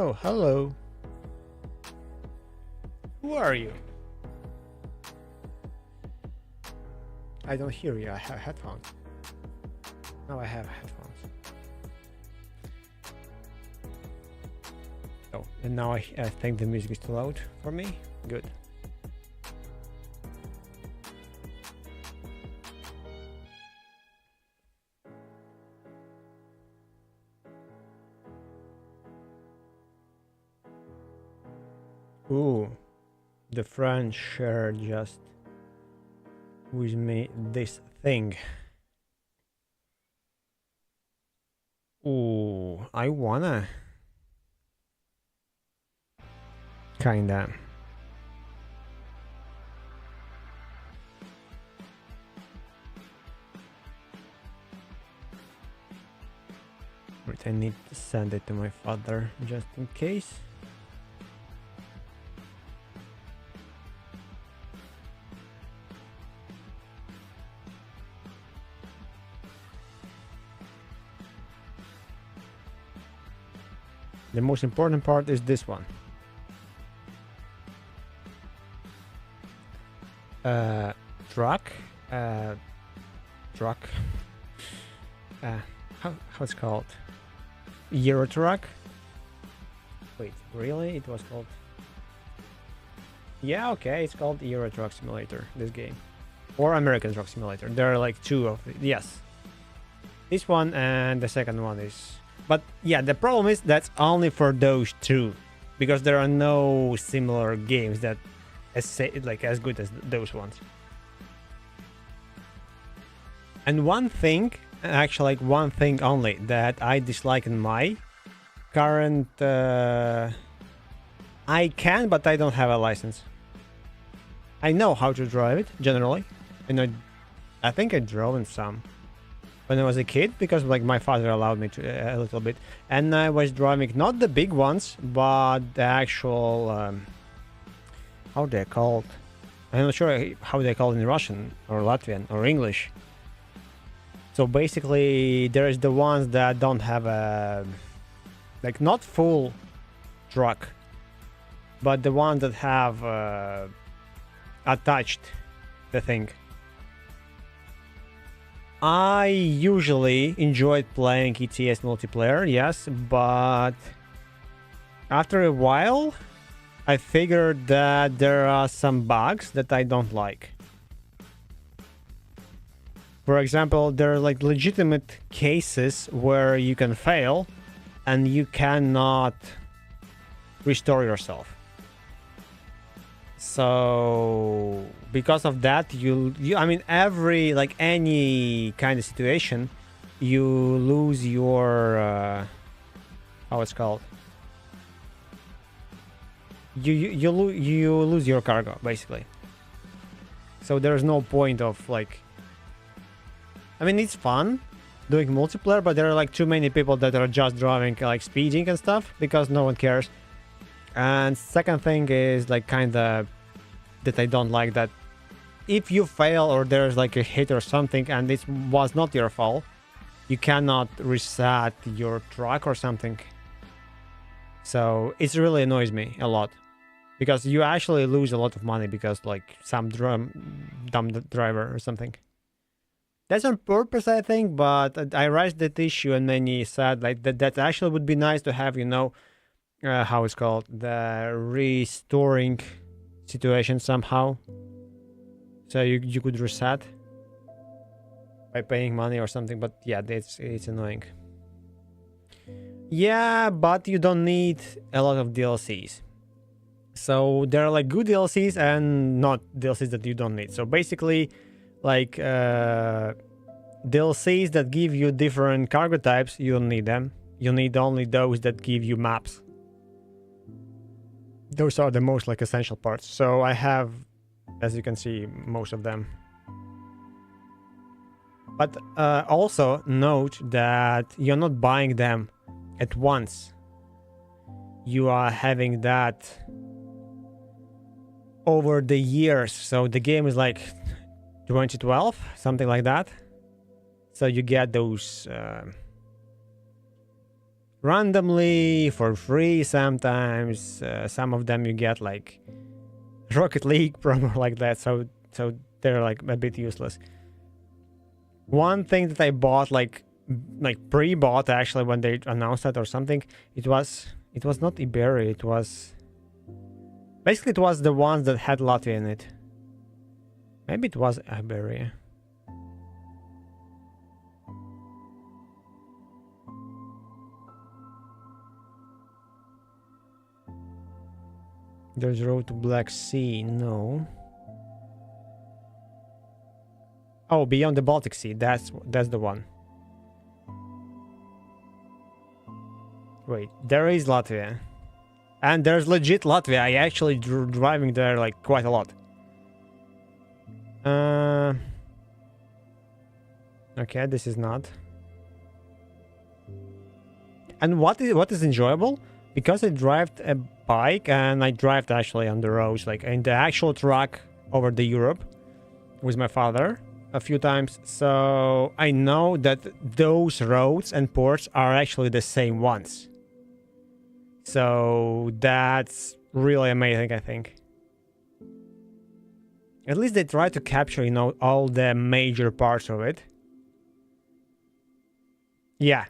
Oh, hello. Who are you? I don't hear you. I have headphones. Now I have headphones. Oh, and now I think the music is too loud for me. Good. Ooh, the French shared just with me this thing. Ooh, I wanna. Kinda. But I need to send it to my father just in case. The most important part is this one. Truck. Truck. How it's called? Euro Truck. Wait, really? It was called. Yeah, okay, it's called Euro Truck Simulator. This game, or American Truck Simulator. There are like two of it. Yes, this one and the second one is. But yeah, the problem is that's only for those two, because there are no similar games that as good as those ones. And one thing, actually, like one thing only that I dislike in my current, I can, but I don't have a license. I know how to drive it generally, and I think I drove in some when I was a kid, because like my father allowed me to a little bit, and I was driving not the big ones, but the actual how they're called. I'm not sure how they're called in Russian or Latvian or English. So basically, there is the ones that don't have a like not full truck, but the ones that have attached the thing. I usually enjoyed playing ETS multiplayer, yes, but after a while, I figured that there are some bugs that I don't like. For example, there are like legitimate cases where you can fail and you cannot restore yourself. So because of that, you I mean, every like any kind of situation, you lose your how it's called. You lose your cargo basically. So there's no point of like. I mean, it's fun doing multiplayer, but there are like too many people that are just driving, like speeding and stuff, because no one cares. And second thing is like kind of that I don't like that if you fail or there's like a hit or something and it was not your fault, you cannot reset your truck or something. So it really annoys me a lot, because you actually lose a lot of money because like some dumb driver or something. That's on purpose, I think, but I raised that issue and many said like that actually would be nice to have, how it's called, the restoring situation somehow. So you could reset by paying money or something, but yeah, it's annoying. Yeah, but you don't need a lot of DLCs. So there are like good DLCs and not DLCs that you don't need. So basically, like DLCs that give you different cargo types, you don't need them. You need only those that give you maps. Those are the most like essential parts. So I have, as you can see, most of them. But also note that you're not buying them at once. You are having that over the years. So the game is like 2012, something like that. So you get those randomly for free sometimes. Some of them you get like Rocket League promo like that, so they're like a bit useless. One thing that I bought like pre-bought actually when they announced that or something, it was not Iberia, it was basically it was the ones that had Latvia in it. Maybe it was Iberia. There's road to Black Sea. No. Oh, beyond the Baltic Sea. That's the one. Wait, there is Latvia, and there's legit Latvia. I actually driving there like quite a lot. Okay, this is not. And what is enjoyable, because I drive a bike and I drive actually on the roads, like in the actual truck over the Europe with my father a few times, so I know that those roads and ports are actually the same ones. So that's really amazing, I think. At least they try to capture, you know, all the major parts of it. Yeah.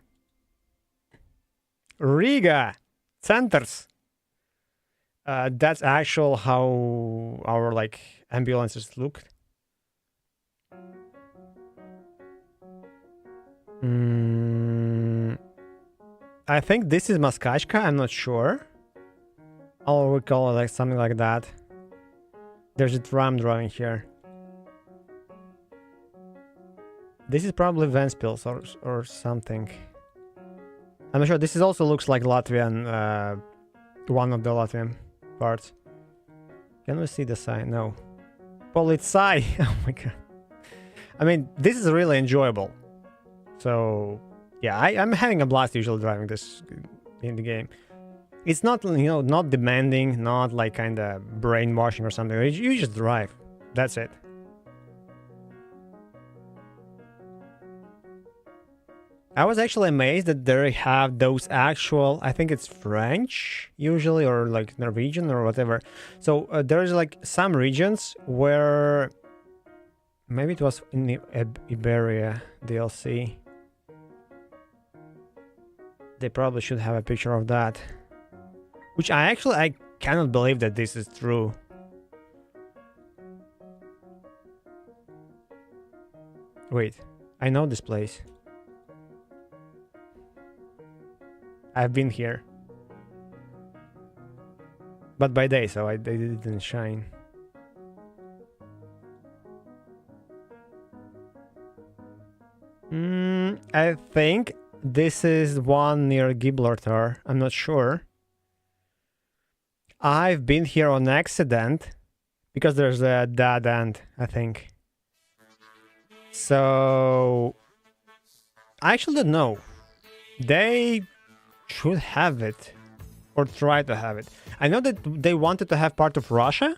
Riga centers. That's actual how our like ambulances look. I think this is Maskachka, I'm not sure. I'll recall it like something like that. There's a tram driving here. This is probably Ventspils or something. I'm not sure. This is also looks like Latvian, one of the Latvian parts. Can we see the sign? No. Politsai! Oh my god. I mean, this is really enjoyable. So, yeah, I'm having a blast usually driving this in the game. It's not, you know, not demanding, not like kind of brainwashing or something. You just drive. That's it. I was actually amazed that they have those actual, I think it's French usually, or like Norwegian or whatever. So there's like some regions where maybe it was in the Iberia DLC. They probably should have a picture of that. Which I cannot believe that this is true. Wait, I know this place. I've been here. But by day, so they didn't shine. I think this is one near Gibraltar. I'm not sure. I've been here on accident because there's a dead end, I think. So I actually don't know. They should have it or try to have it. I know that they wanted to have part of Russia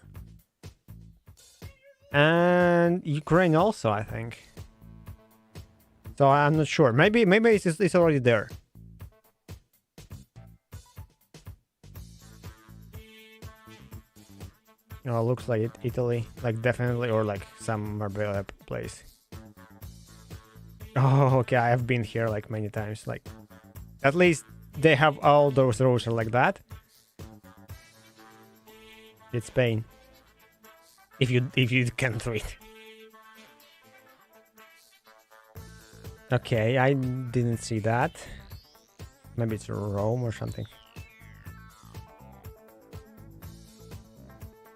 and Ukraine also, I think. So I'm not sure. Maybe it's already there. Oh, looks like it, Italy, like definitely, or like some Marbella place. Oh, okay, I have been here like many times. Like, at least they have all those roads like that. It's Spain. If you can read. Okay, I didn't see that. Maybe it's Rome or something.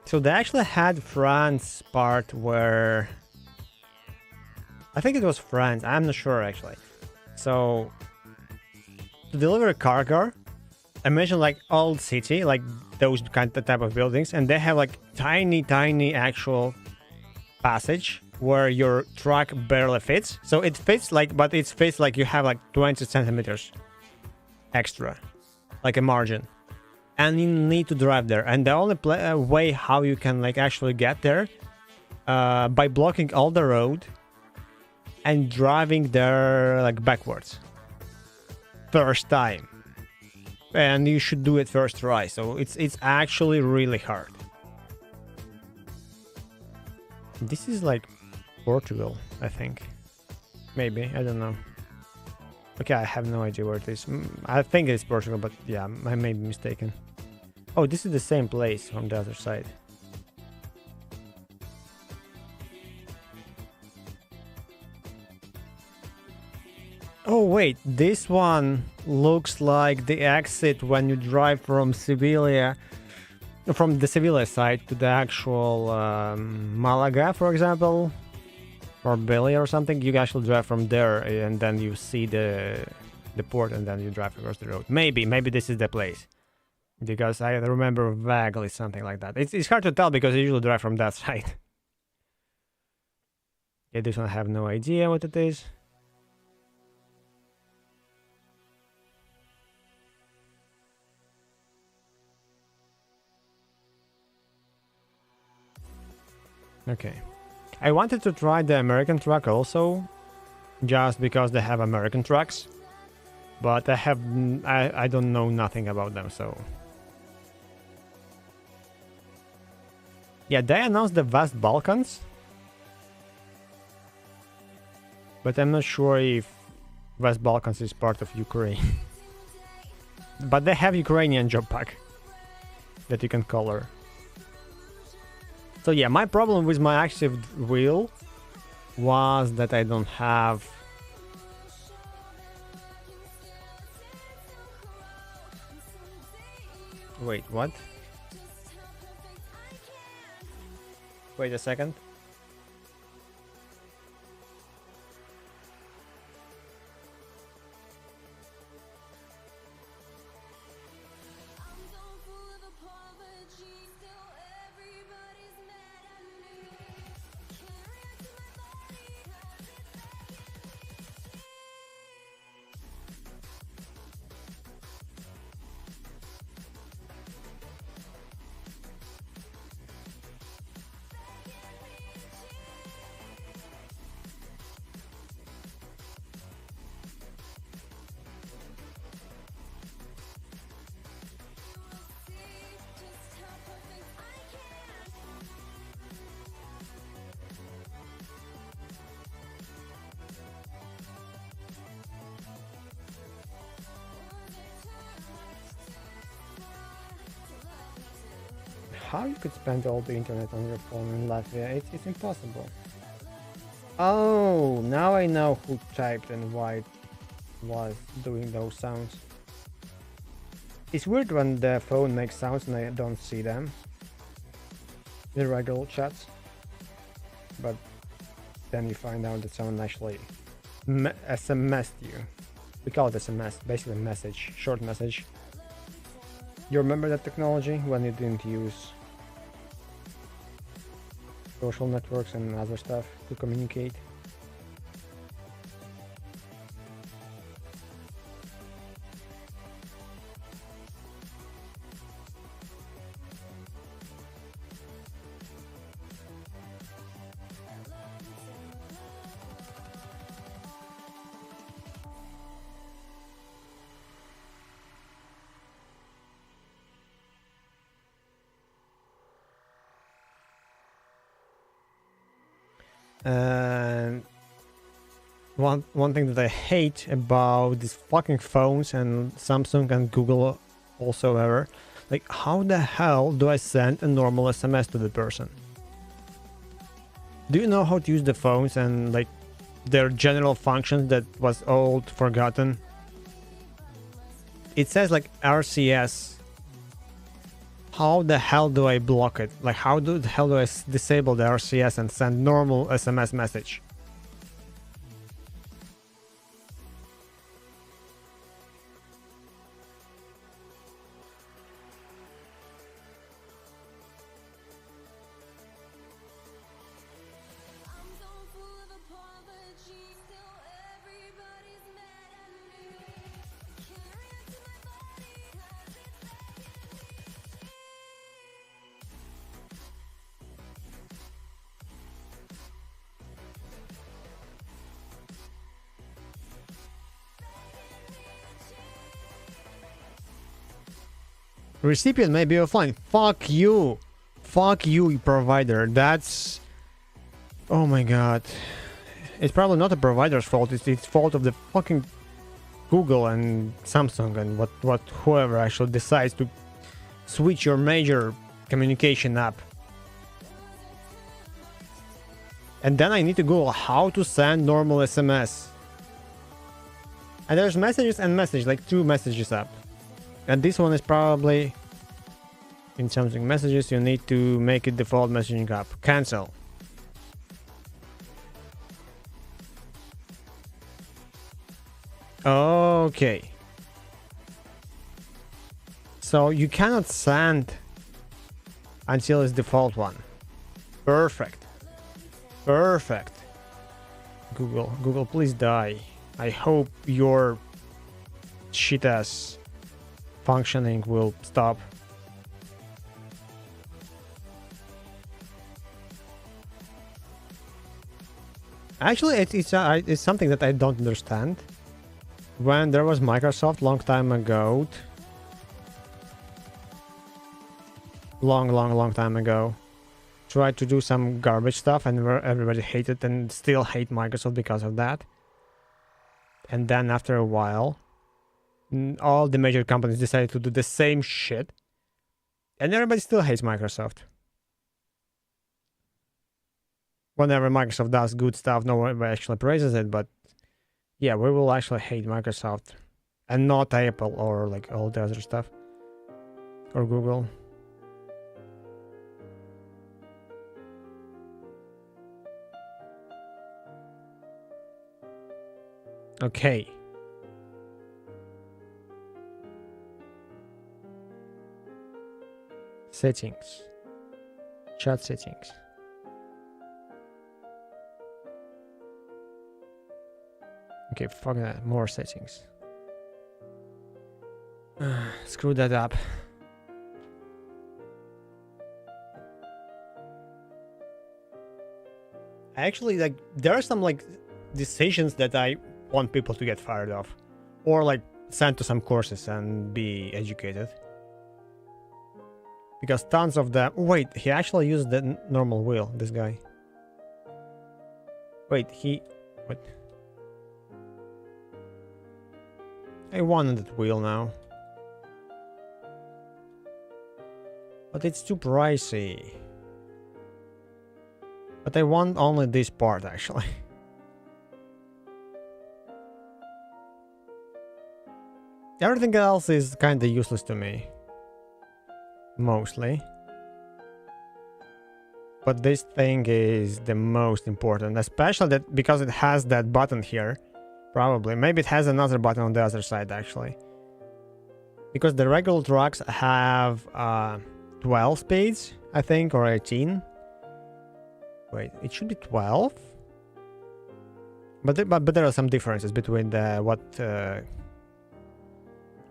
So they actually had France part where... I think it was France, I'm not sure actually. So, to deliver a cargo, imagine like old city, like those kind of type of buildings, and they have like tiny actual passage where your truck barely fits. So it fits like, but it fits like you have like 20 centimeters extra, like a margin. And you need to drive there, and the only way how you can like actually get there by blocking all the road and driving there like backwards first time. and you should do it first try. So it's actually really hard. This is like Portugal, I think. Maybe, I don't know. Okay, I have no idea where it is. I think it's Portugal, but yeah, I may be mistaken. Oh, this is the same place from the other side. Oh wait, this one looks like the exit when you drive from Sevilla, from the Sevilla side to the actual Malaga, for example, or Billy or something. You actually drive from there, and then you see the port, and then you drive across the road. Maybe this is the place, because I remember vaguely something like that. It's hard to tell because I usually drive from that side. Yeah, this one I have no idea what it is. Okay. I wanted to try the American truck also, just because they have American trucks, but I don't know nothing about them, so. Yeah, they announced the West Balkans, but I'm not sure if West Balkans is part of Ukraine. But they have Ukrainian job pack that you can color. So yeah, my problem with my active wheel was that I don't have... Wait, what? Wait a second. How you could spend all the internet on your phone in Latvia? It's impossible. Oh, now I know who typed and why it was doing those sounds. It's weird when the phone makes sounds and I don't see them in regular chats, but then you find out that someone actually SMS'd you. We call it SMS, basically message, short message. You remember that technology when you didn't use social networks and other stuff to communicate? And one thing that I hate about these fucking phones and Samsung and Google also ever, like, how the hell do I send a normal SMS to the person? Do you know how to use the phones and like their general functions that was old, forgotten? It says like RCS. How the hell do I block it? Like, how the hell do I disable the RCS and send normal SMS message? Recipient may be offline. Fuck you. Fuck you, provider. That's... Oh my god. It's probably not the provider's fault. It's fault of the fucking Google and Samsung and what whoever actually decides to switch your major communication app. And then I need to Google how to send normal SMS. And there's messages and message, like 2 messages app. And this one is probably in Samsung messages. You need to make it default messaging app. Cancel. Okay. So you cannot send until it's default one. Perfect. Perfect. Google, please die. I hope your shit ass functioning will stop. Actually, it's something that I don't understand. When there was Microsoft long time ago, long time ago, tried to do some garbage stuff and everybody hated and still hate Microsoft because of that. And then after a while, all the major companies decided to do the same shit, and everybody still hates Microsoft. Whenever Microsoft does good stuff, no one actually praises it, but yeah, we will actually hate Microsoft and not Apple or like all the other stuff or Google. Okay. Settings. Chat settings. Okay, fuck that. More settings. Screw that up. Actually, like, there are some like decisions that I want people to get fired off, or like sent to some courses and be educated. Because tons of them. Wait, he actually used the normal wheel. This guy. Wait, what? I wanted that wheel now. But it's too pricey. But I want only this part actually. Everything else is kinda useless to me. Mostly. But this thing is the most important. Especially that because it has that button here. Probably. Maybe it has another button on the other side, actually. Because the regular trucks have 12 speeds, I think, or 18. Wait, it should be 12? But there are some differences between the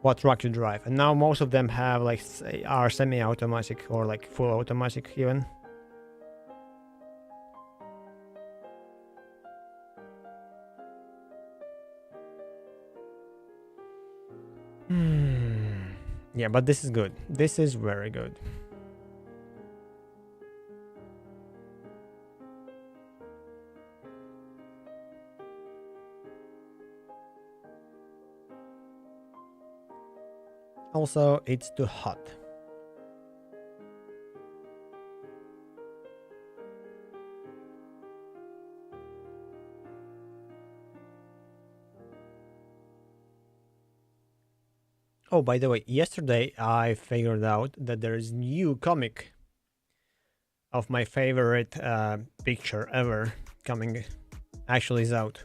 what truck you drive. And now most of them have, like, are semi-automatic or, like, full automatic even. Yeah, but this is good. This is very good. Also, it's too hot. Oh, by the way, yesterday I figured out that there is new comic of my favorite picture ever coming. Actually is out.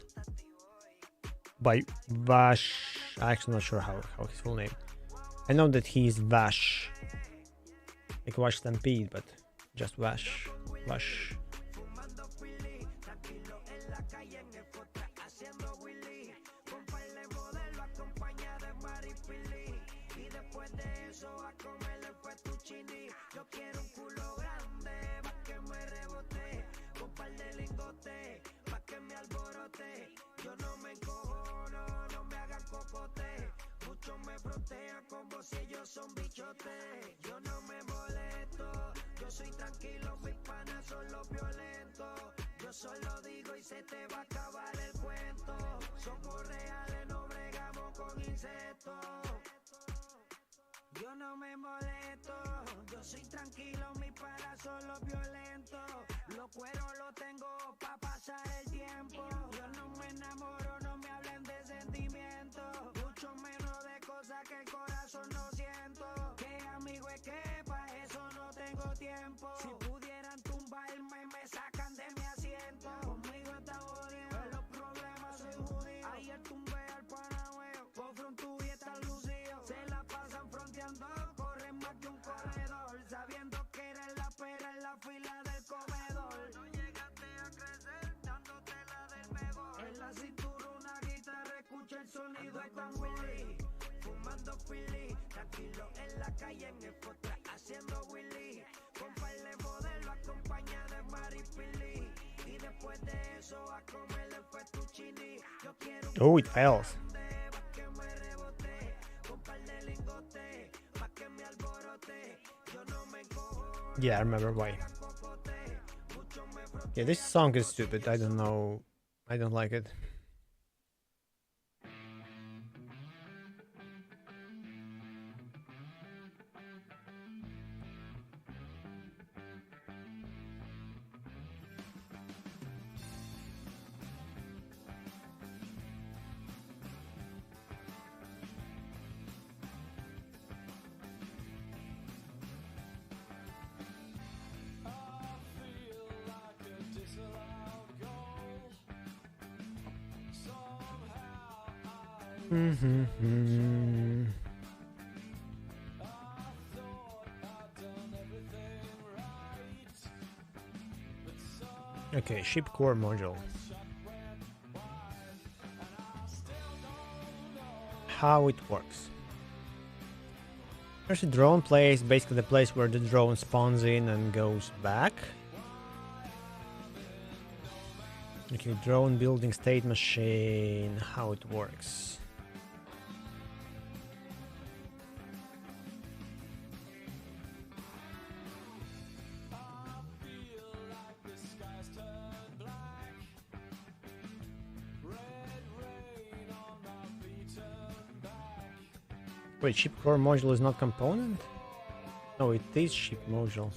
By Vash. I'm actually not sure how his full name. I know that he's Vash. Like Vash Stampede, but just Vash. Vash. Yo no me encojono, no me hagan cocote. Muchos me frontean como Yo no me molesto, yo soy tranquilo, mi para solo violento. Los cueros los tengo pa' pasar el tiempo. Yo no me enamoro, no me hablen de sentimientos. Mucho menos de cosas que el corazón no siento. Que amigo es que pa' eso no tengo tiempo. Si pudieran tumbarme, me sacan de mi asiento. Conmigo están jodiendo, los problemas soy judío. Ayer tumbé al panameo, por frontú y está lucido. Se la pasan fronteando, corren más que un corredor. Sabiendo que eres la pera en la fila del comedor. No llegaste a crecer, dándote la del mejor. En la cintura una guitarra, escucha el sonido de Tan Willy. Fumando Philly, tranquilo en la calle en el potra, haciendo Willy. Con par de modelo acompaña de Maripili. Y después de eso a comer el fettuccini. Yo quiero Oh, it fails. que me rebote. Con par de lingote, pa' que me alborote. Yo no me encojo. Yeah, I remember why. Yeah, this song is stupid. I don't know. I don't like it. Okay, ship core module. How it works. There's a drone place, basically the place where the drone spawns in and goes back. Okay, drone building state machine, how it works. Wait, ship core module is not component? No, it is ship module.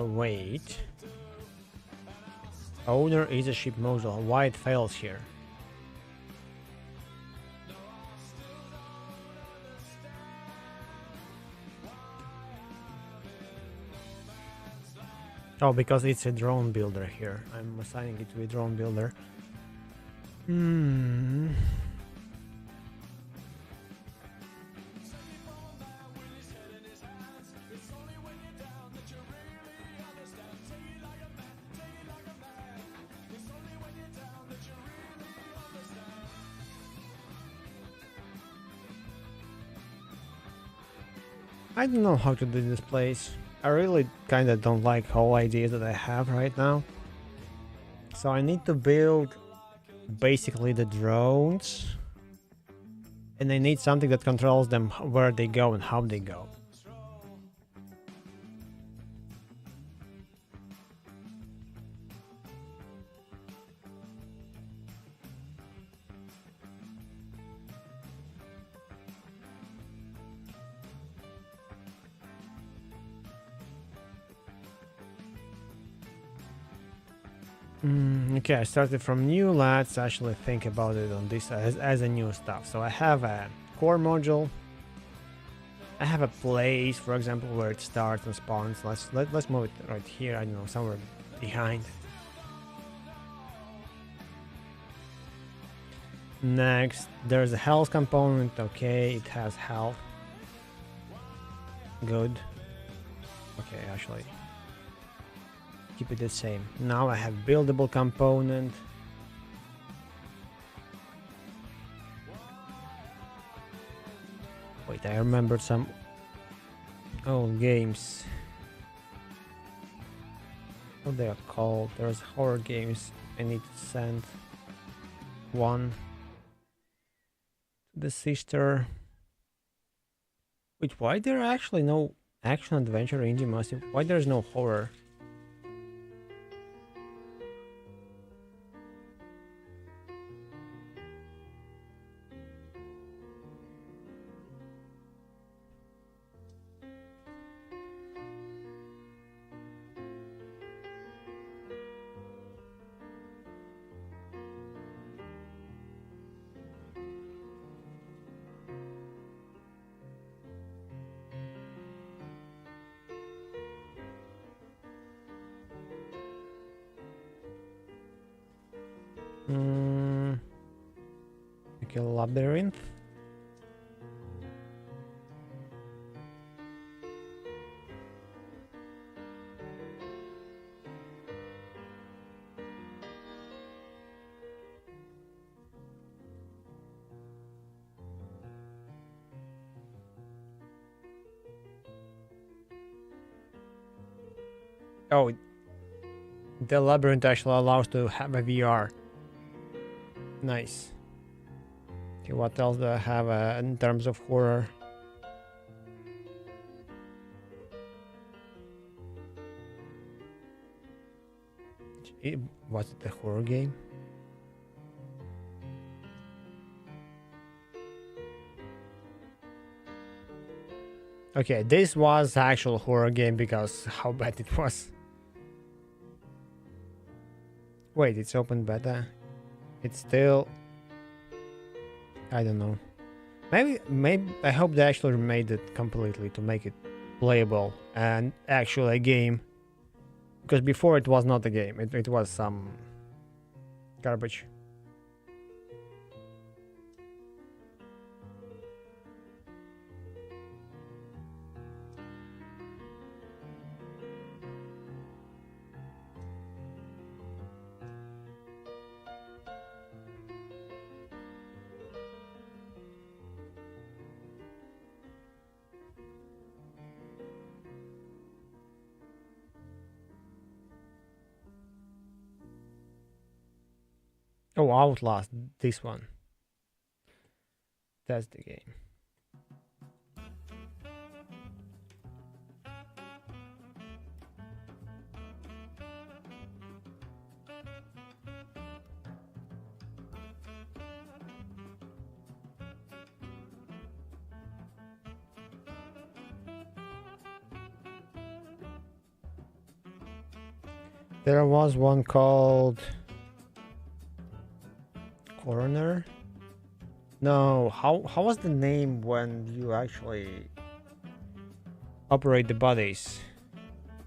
Wait. Owner is a ship module. Why it fails here? Oh, because it's a drone builder here. I'm assigning it to a drone builder. I don't know how to do this place. I really kinda don't like whole idea that I have right now. So I need to build basically the drones. And I need something that controls them, where they go and how they go. Okay, I started from new. Let's actually think about it on this as a new stuff. So I have a core module. I have a place, for example, where it starts and spawns. Let's move it right here. I don't know, somewhere behind. Next, there's a health component. Okay, it has health. Good. Okay, actually, keep it the same. Now I have buildable component. Wait, I remembered some old games. What they are called? There's horror games. I need to send one. The sister. Wait, why there are actually no action adventure indie massive? Why there's no horror? Like a labyrinth. Oh, the labyrinth actually allows to have a VR. Nice. Okay, what else do I have in terms of horror? Was it a horror game? Okay, this was actual horror game because how bad it was. Wait, it's open beta. It's still. I don't know. Maybe I hope they actually remade it completely to make it playable and actually a game. Because before it was not a game. It was some garbage. Oh, Outlast, this one. That's the game. There was one called Coroner. No, how was the name when you actually operate the bodies?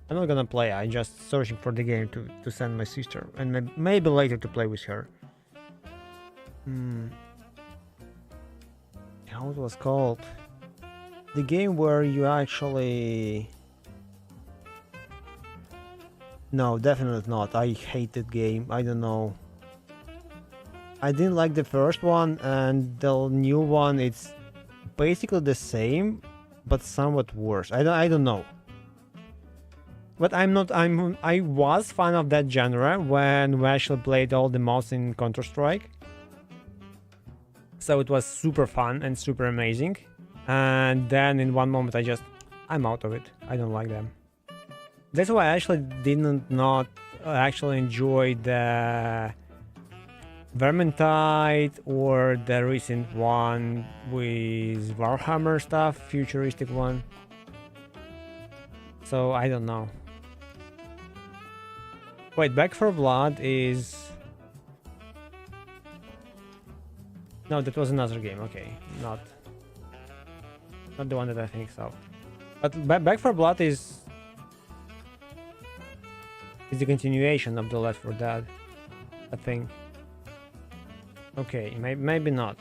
I'm not gonna play. I'm just searching for the game to send my sister and maybe later to play with her. How it was called? The game where you actually. No, definitely not. I hate that game. I don't know. I didn't like the first one, and the new one it's basically the same, but somewhat worse. I don't know. But I was fan of that genre when we actually played all the mods in Counter-Strike. So it was super fun and super amazing. And then in one moment I'm out of it. I don't like them. That's why I actually didn't not actually enjoy the Vermintide or the recent one with Warhammer stuff, futuristic one. So I don't know. Wait, Back 4 Blood is... No, that was another game. Okay, not the one that I think so. But Back 4 Blood is the continuation of the Left 4 Dead, I think. Okay, maybe not.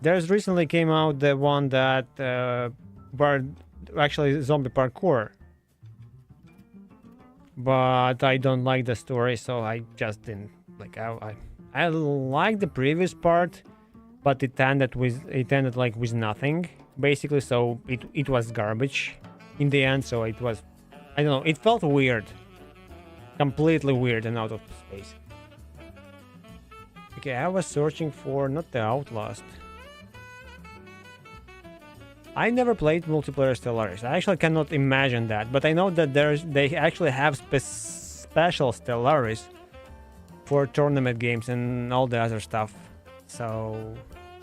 There's recently came out the one that were actually zombie parkour, but I don't like the story, so I just didn't like. I like the previous part, but it ended like with nothing basically. So it was garbage in the end. So it was, I don't know. It felt weird, completely weird and out of space. Okay, I was searching for not the Outlast. I never played multiplayer Stellaris. I actually cannot imagine that, but I know that they actually have special Stellaris for tournament games and all the other stuff. So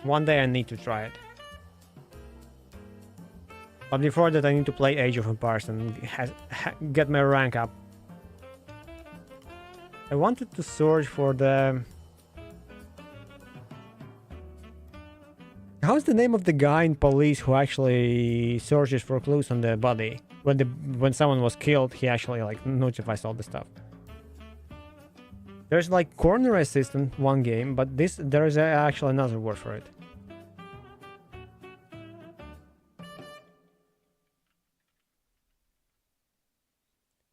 one day I need to try it. But before that, I need to play Age of Empires and get my rank up. I wanted to search for the... How's the name of the guy in police who actually searches for clues on the body? When someone was killed, he actually like notifies all the stuff. There's like corner assistant one game, but there is actually another word for it.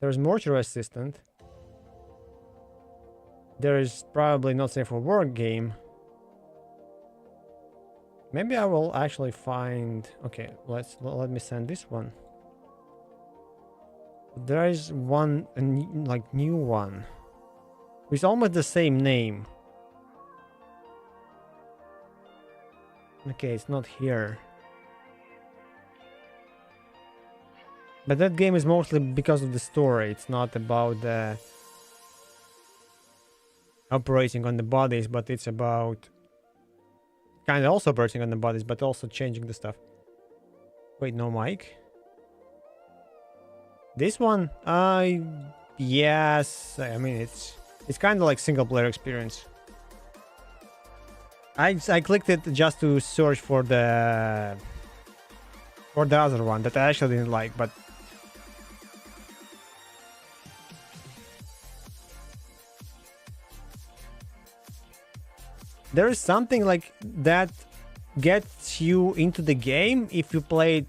There's mortuary assistant. There is probably not safe for work game. Maybe I will actually find... Okay, let me send this one. There is one, like new one, with almost the same name. Okay, it's not here. But that game is mostly because of the story. It's not about the operating on the bodies, but it's about kind of also operating on the bodies, but also changing the stuff. Wait, no mic? This one? Yes. I mean, it's kind of like single player experience. I clicked it just to search for the other one that I actually didn't like, but there is something like that gets you into the game if you play it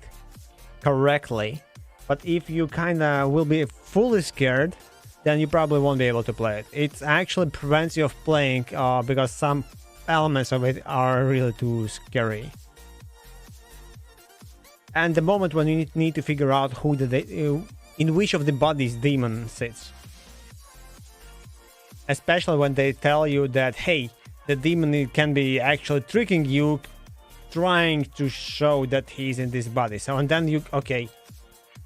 correctly. But if you kind of will be fully scared, then you probably won't be able to play it. It actually prevents you of playing because some elements of it are really too scary. And the moment when you need to figure out who in which of the bodies demon sits. Especially when they tell you that, hey, the demon can be actually tricking you, trying to show that he's in this body. So, and then you, okay,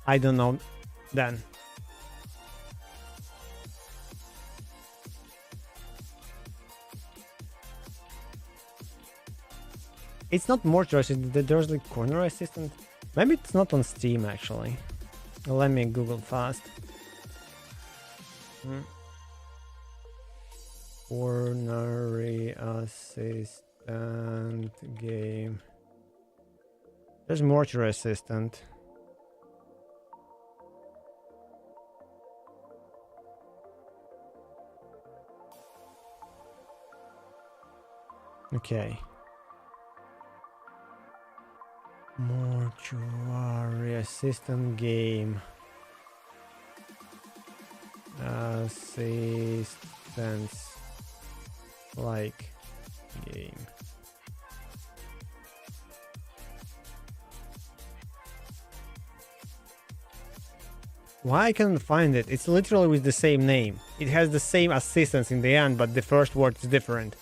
I don't know, then. It's not mortuary assistant, there's like corner assistant. Maybe it's not on Steam actually. Let me Google fast. Corner assistant game. There's mortuary assistant. Okay. Mortuary assistant game. Assistance like game. Why I can't find it? It's literally with the same name. It has the same assistance in the end, but the first word is different.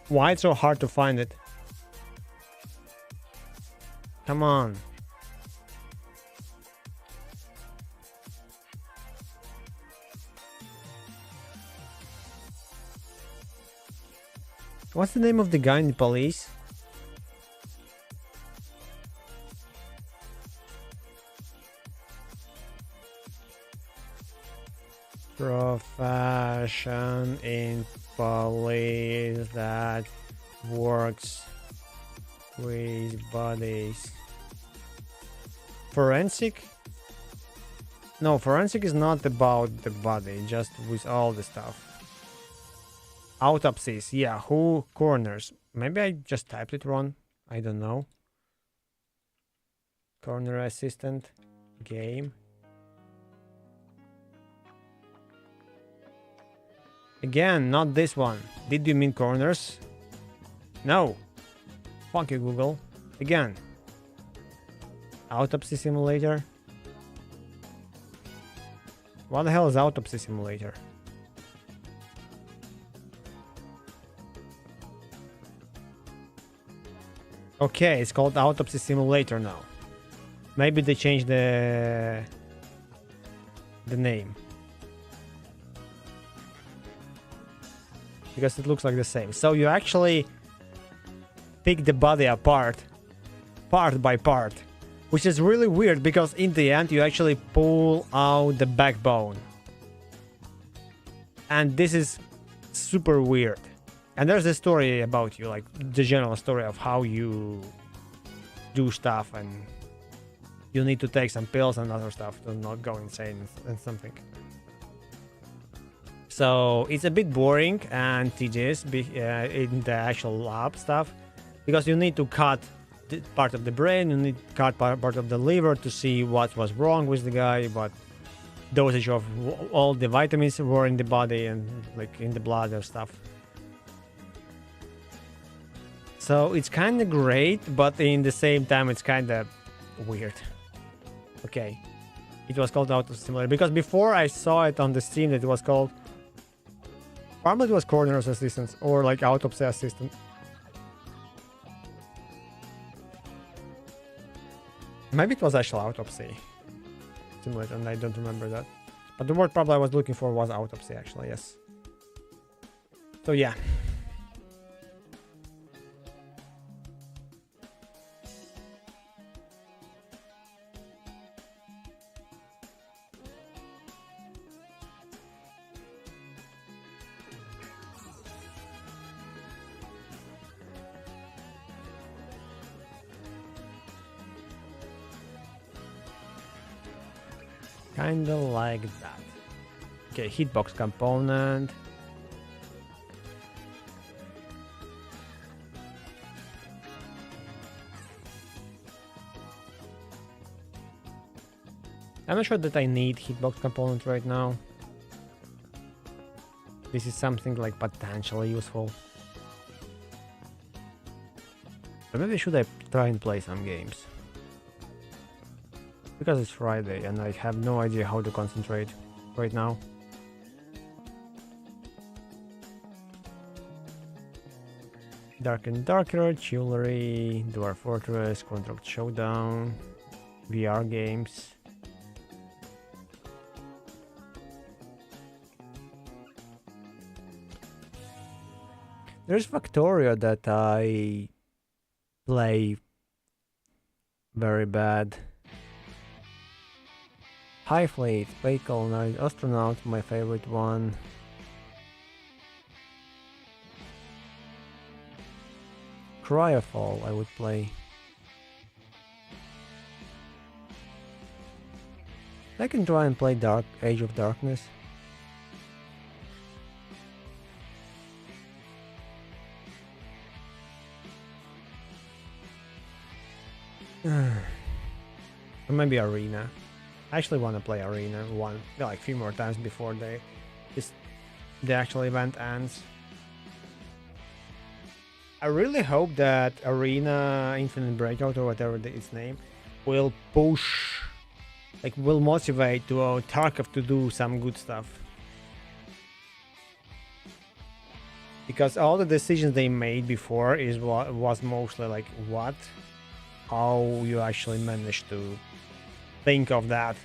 Why it's so hard to find it? Come on. What's the name of the guy in the police? Profession in police that works with bodies. Forensic? No, forensic is not about the body, just with all the stuff. Autopsies, yeah, who corners? Maybe I just typed it wrong. I don't know. Corner assistant game. Again, not this one. Did you mean corners? No. Fuck you, Google. Again. Autopsy simulator. What the hell is autopsy simulator? Okay, it's called Autopsy Simulator now. Maybe they changed the name. Because it looks like the same. So you actually pick the body apart, part by part. Which is really weird because in the end you actually pull out the backbone. And this is super weird. And there's a story about you, like the general story of how you do stuff, and you need to take some pills and other stuff to not go insane and something. So it's a bit boring and tedious in the actual lab stuff, because you need to cut part of the brain, you need to cut part of the liver to see what was wrong with the guy, what dosage of all the vitamins were in the body and like in the blood or stuff. So it's kind of great, but in the same time it's kind of weird. Okay, it was called Autopsy Simulator because before I saw it on the Steam that it was called, probably it was Coroner's Assistant or like Autopsy Assistant. Maybe it was actual Autopsy Simulator and I don't remember that. But the word probably I was looking for was Autopsy actually, yes. So yeah. Kinda like that. Okay, hitbox component. I'm not sure that I need hitbox component right now. This is something like potentially useful. But maybe should I try and play some games? Because it's Friday and I have no idea how to concentrate right now. Dark and Darker, Jewelry, Dwarf Fortress, Contract Showdown, VR games. There's Factorio that I play very bad. High Fleet, Space Colonizer, Astronaut, my favorite one. Cryofall, I would play. I can try and play Age of Darkness. Or maybe Arena. I actually want to play Arena a few more times before the actual event ends. I really hope that Arena Infinite Breakout or whatever its name will push, like will motivate Tarkov to do some good stuff. Because all the decisions they made before was mostly like how you actually managed to think of that.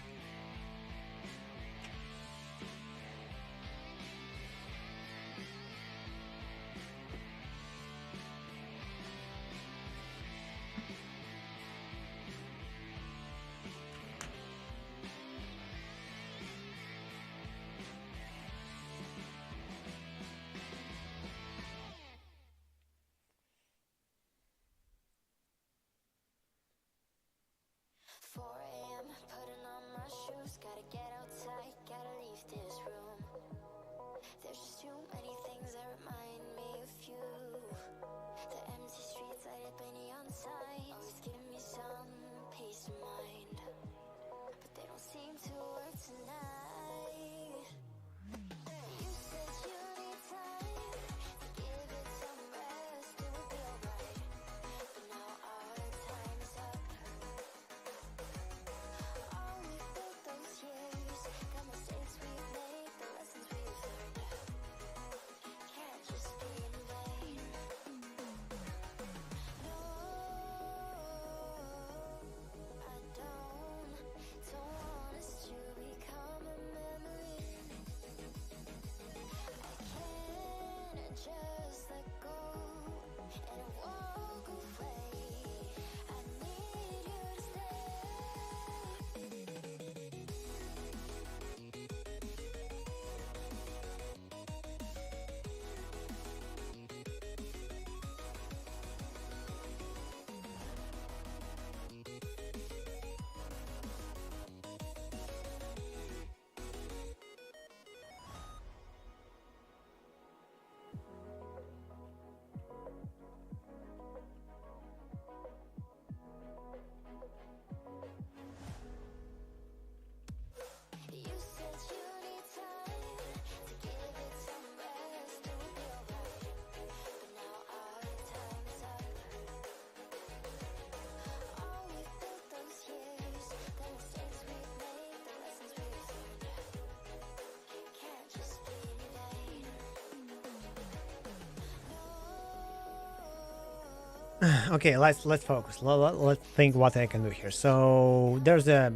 Okay, let's focus. Let's think what I can do here. So there's a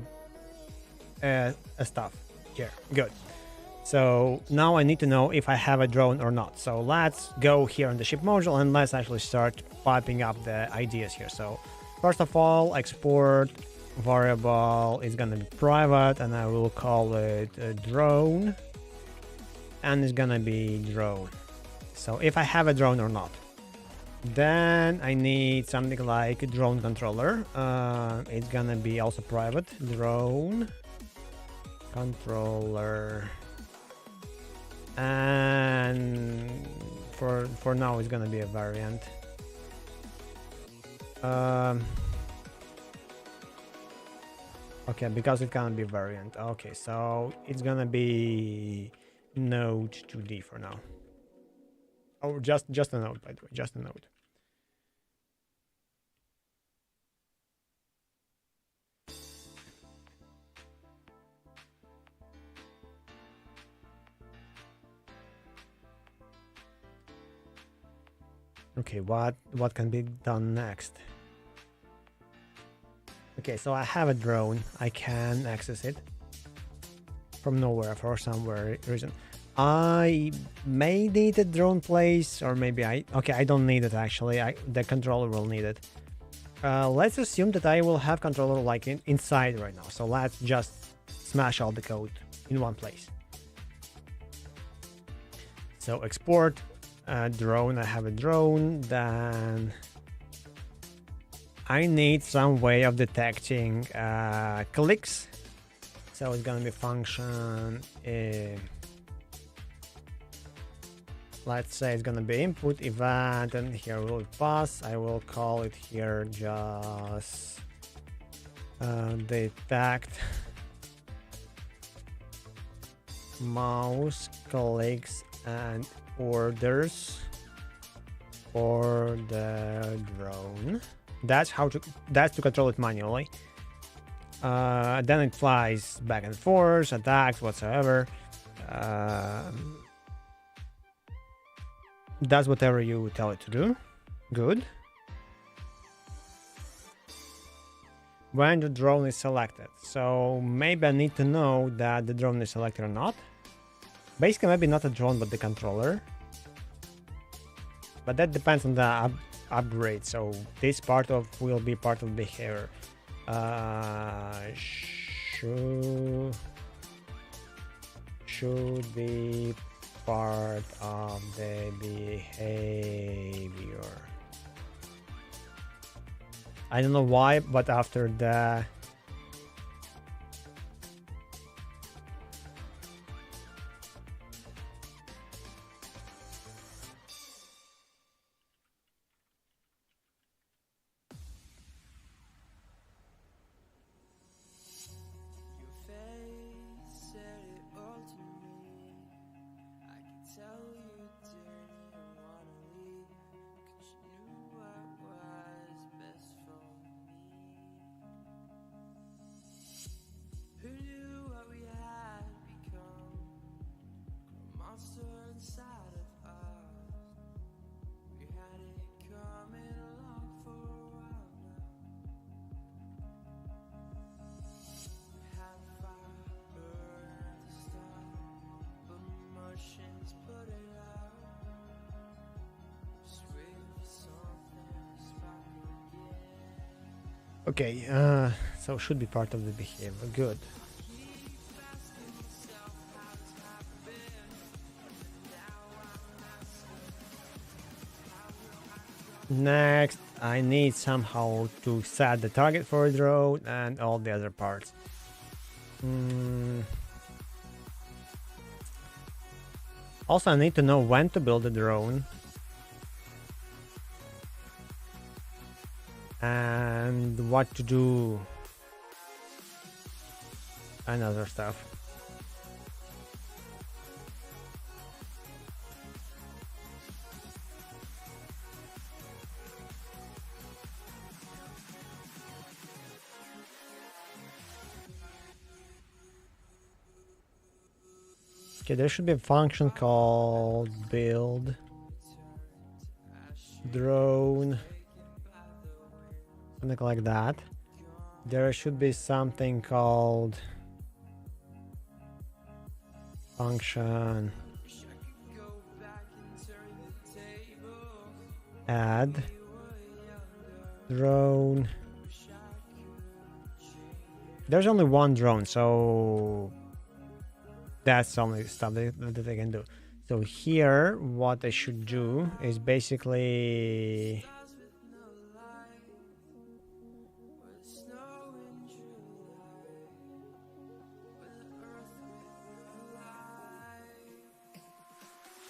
stuff here. Good. So now I need to know if I have a drone or not. So let's go here in the ship module and let's actually start piping up the ideas here. So first of all, export variable is gonna be private, and I will call it a drone, and it's gonna be drone. So if I have a drone or not. Then I need something like a drone controller. It's gonna be also private. Drone controller. And for now it's gonna be a variant. Okay, because it can't be variant. Okay, so it's gonna be node 2D for now. Oh, just a node, by the way, just a node. Okay, what can be done next? Okay, so I have a drone. I can access it from nowhere for some reason. I may need a drone place, or maybe I don't need it actually. The controller will need it. Let's assume that I will have controller like inside right now. So let's just smash all the code in one place. So export drone. I have a drone. Then I need some way of detecting clicks. So it's gonna be function. Let's say it's gonna be input event, and here will pass. I will call it here just detect mouse clicks and orders for the drone. That's to control it manually. Then it flies back and forth, attacks whatsoever. Does whatever you tell it to do. Good. When the drone is selected. So maybe I need to know that the drone is selected or not. Basically, maybe not a drone, but the controller. But that depends on the upgrade. So this will be part of behavior. Should be part of the behavior. I don't know why, but after the okay, so should be part of the behavior. Good. Next, I need somehow to set the target for the drone and all the other parts. Also, I need to know when to build the drone. And what to do and other stuff. Okay, there should be a function called build drone something like that. There should be something called function add drone. There's only one drone, so that's the only stuff that I can do. So here, what I should do is basically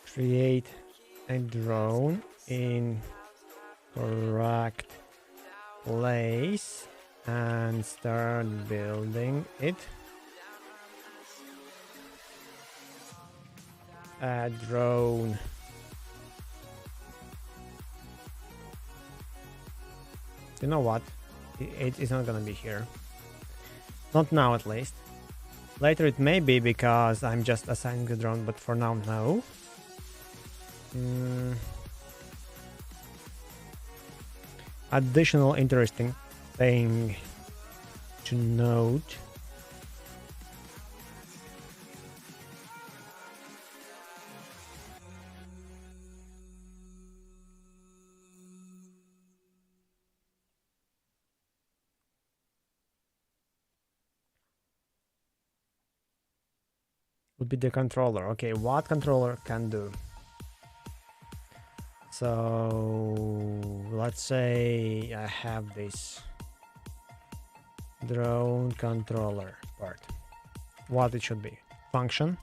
create a drone in correct place and start building it. A drone. You know what? It is not gonna be here. Not now, at least. Later it may be because I'm just assigning the drone, but for now, no. Additional interesting thing to note. Would be the controller. Okay, what controller can do? So let's say I have this drone controller part. What it should be? Function.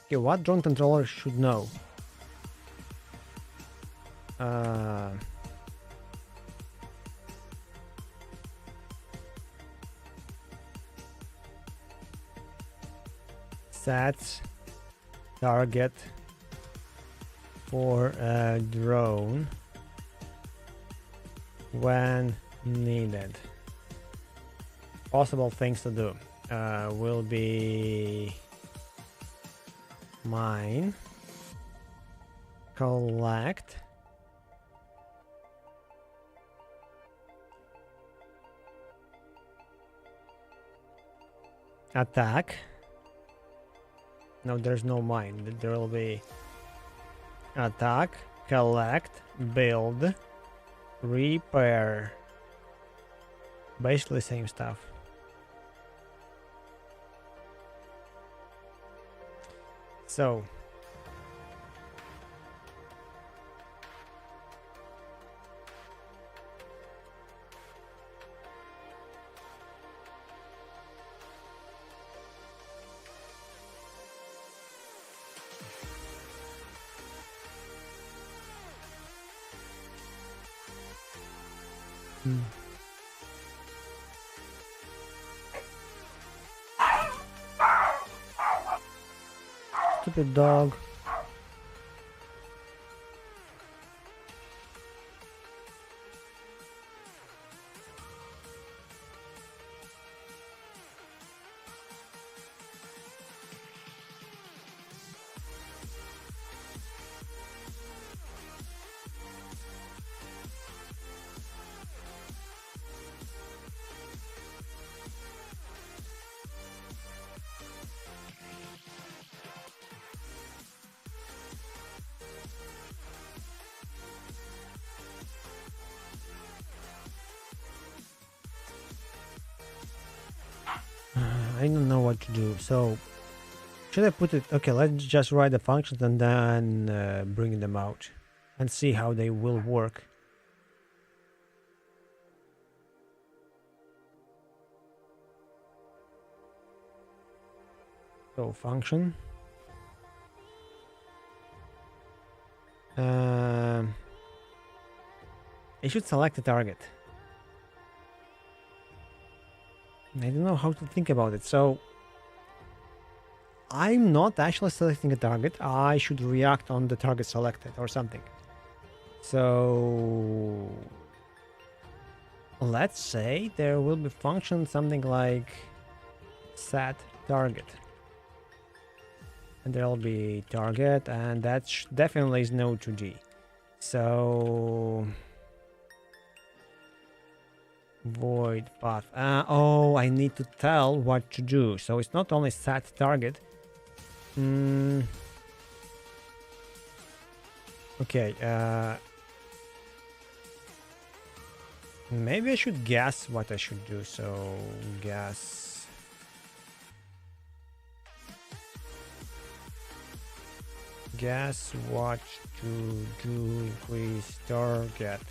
Okay, what drone controller should know? Set target for a drone when needed. Possible things to do will be mine, collect, attack. No, there's no mine. There will be attack, collect, build, repair. Basically same stuff. So stupid dog. I don't know what to do. So should I put it? Okay, let's just write the functions and then bring them out and see how they will work. So function. It should select a target. I don't know how to think about it. So I'm not actually selecting a target. I should react on the target selected or something. So let's say there will be function something like set target. And there'll be target, and that definitely is no 2D. So void path. Oh, I need to tell what to do. So it's not only set target. Okay. Maybe I should guess what I should do. So guess. Guess what to do. Increase target.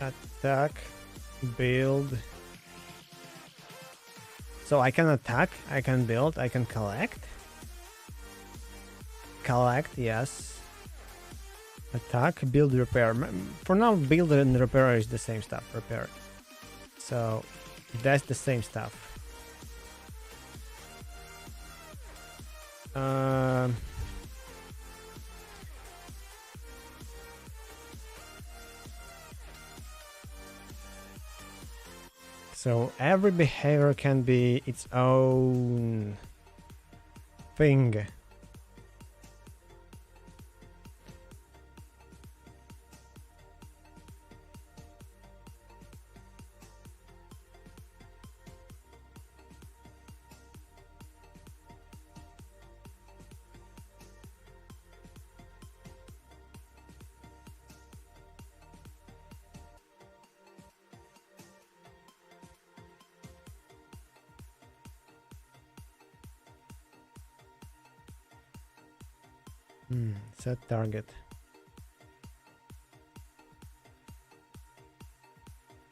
Attack, build. So I can attack, I can build, I can collect. Collect, yes. Attack, build, repair. For now, build and repair is the same stuff. Repair. So that's the same stuff. So every behavior can be its own thing. Set target.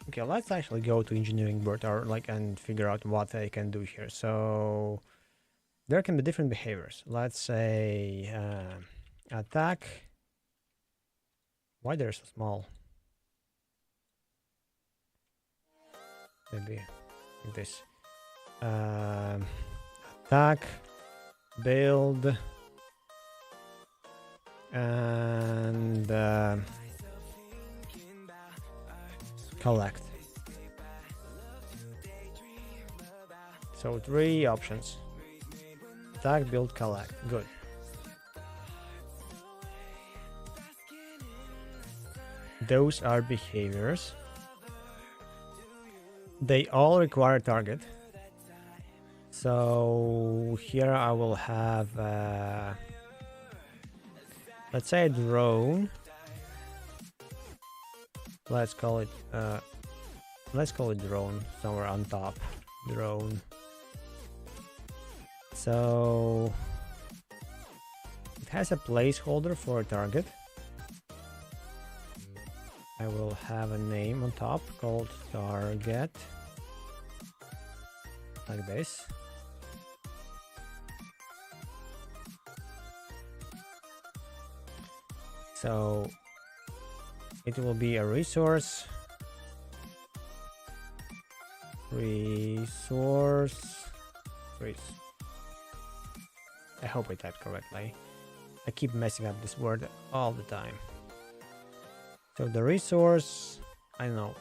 Okay, let's actually go to engineering board or and figure out what I can do here. So there can be different behaviors. Let's say attack. Why they're so small? Maybe like this. Attack, build, and collect. So 3 options. Attack, build, collect. Good. Those are behaviors. They all require target. So here I will have let's say a drone. Let's call it drone somewhere on top. Drone. So it has a placeholder for a target. I will have a name on top called target, like this. So it will be a resource. I hope I typed correctly. I keep messing up this word all the time. So the resource, I don't know,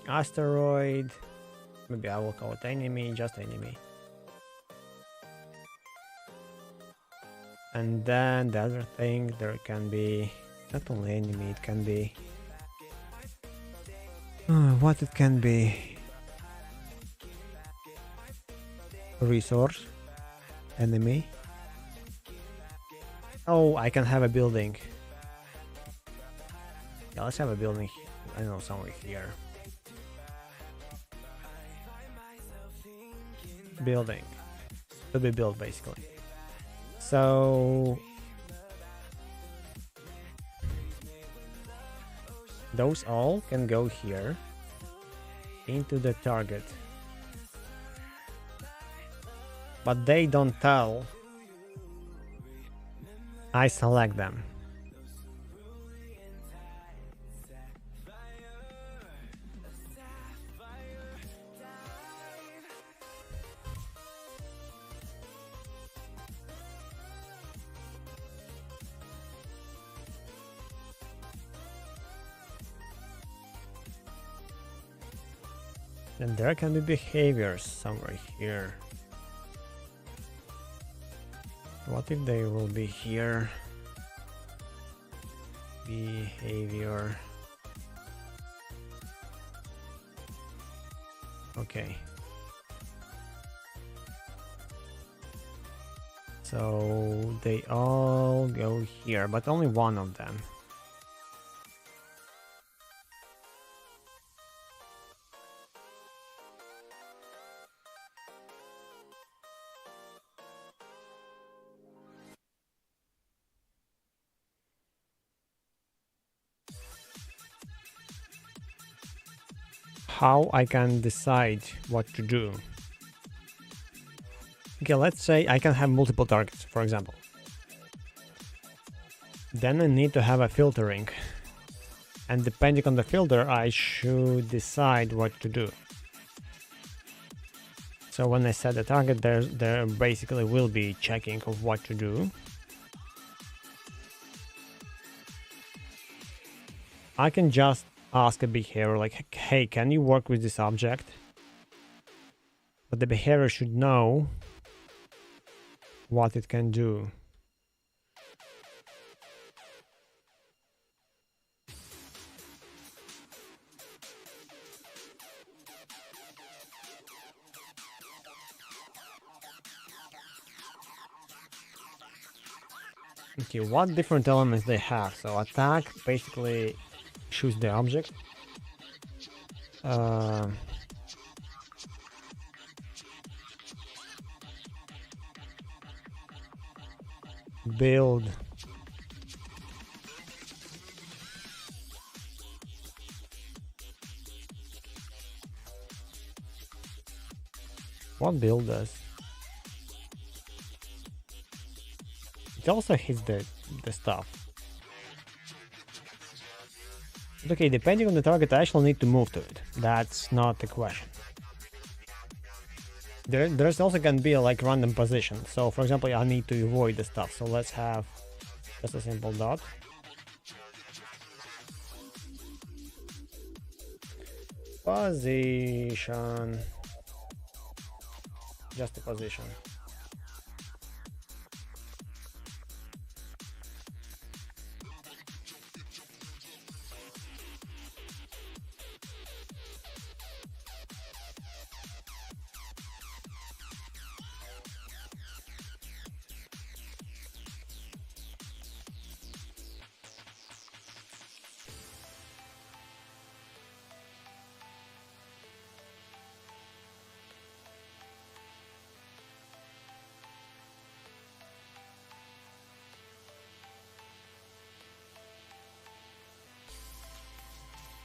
asteroid, maybe I will call it enemy, just enemy. And then the other thing, there can be not only enemy, it can be what it can be. Resource, enemy. Oh, I can have a building. Yeah, let's have a building, I don't know, somewhere here. Building. To be built, basically. So those all can go here into the target. But they don't tell I select them. And there can be behaviors somewhere here. What if they will be here? Behavior. Okay. So they all go here, but only one of them. How I can decide what to do? Okay, let's say I can have multiple targets, for example. Then I need to have a filtering. And depending on the filter, I should decide what to do. So when I set the target, there basically will be checking of what to do. I can just ask a behavior like, hey, can you work with this object? But the behavior should know what it can do. Okay, what different elements they have? So attack basically shoots the object. Build. What build does? It also hits the stuff. But okay, depending on the target, I actually need to move to it. That's not the question. There's also can be like random position. So for example, I need to avoid the stuff. So let's have just a simple dot. Position. Just a position.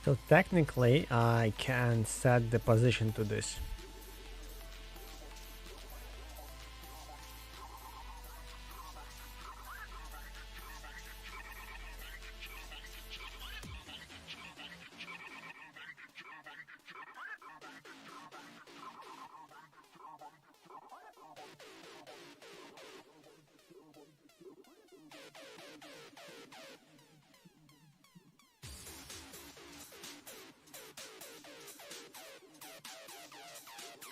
So technically I can set the position to this.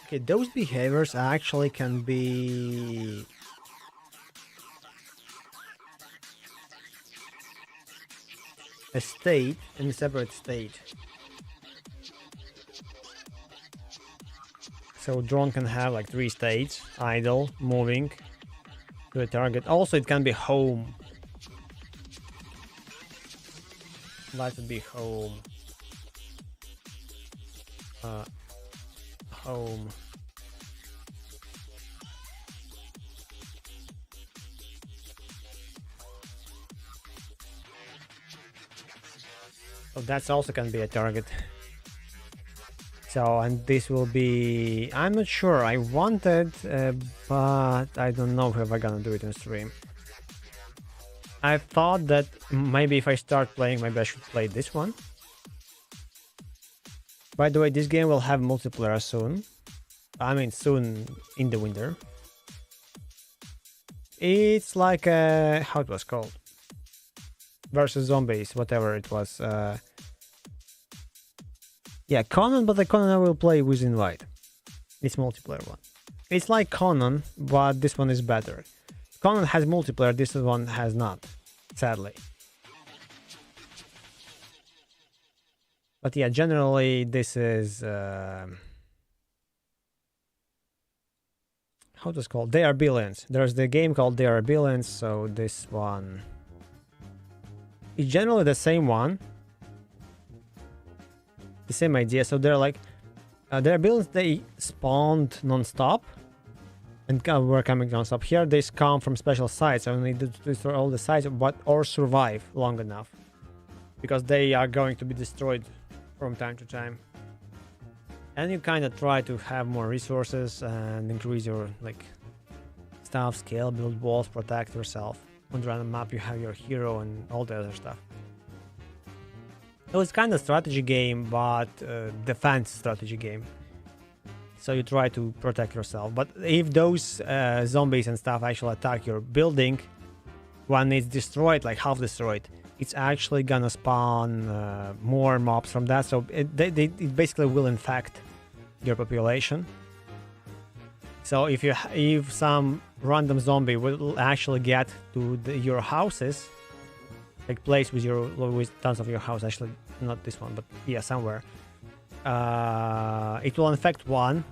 Okay, those behaviors actually can be a state and a separate state. So drone can have like 3 states: idle, moving to a target. Also it can be home. Let it be home. Home. So that's also can be a target. So, and this will be, I'm not sure, I wanted, but I don't know if I'm gonna do it on stream. I thought that maybe if I start playing, maybe I should play this one. By the way, this game will have multiplayer soon. I mean, soon in the winter. It's like how it was called? Versus Zombies, whatever it was. Yeah, Conan, but the Conan I will play with invite. It's multiplayer one. It's like Conan, but this one is better. Conan has multiplayer, this one has not, sadly. But yeah, generally this is how does it called? They Are Billions. There's the game called They Are Billions, so this one is generally the same one. The same idea. So they're like They Are Billions, they spawned non-stop and were coming non-stop. Here they come from special sites, so we need to destroy all the sites or survive long enough. Because they are going to be destroyed from time to time. And you kind of try to have more resources and increase your like stuff, scale, build walls, protect yourself. On the random map you have your hero and all the other stuff. So it's kind of strategy game, but defense strategy game. So you try to protect yourself. But if those zombies and stuff actually attack your building, when it's destroyed, like half destroyed, it's actually gonna spawn more mobs from that. So it basically will infect your population. So if some random zombie will actually get to your houses, like place with tons of your house, actually not this one, but yeah, somewhere, it will infect one.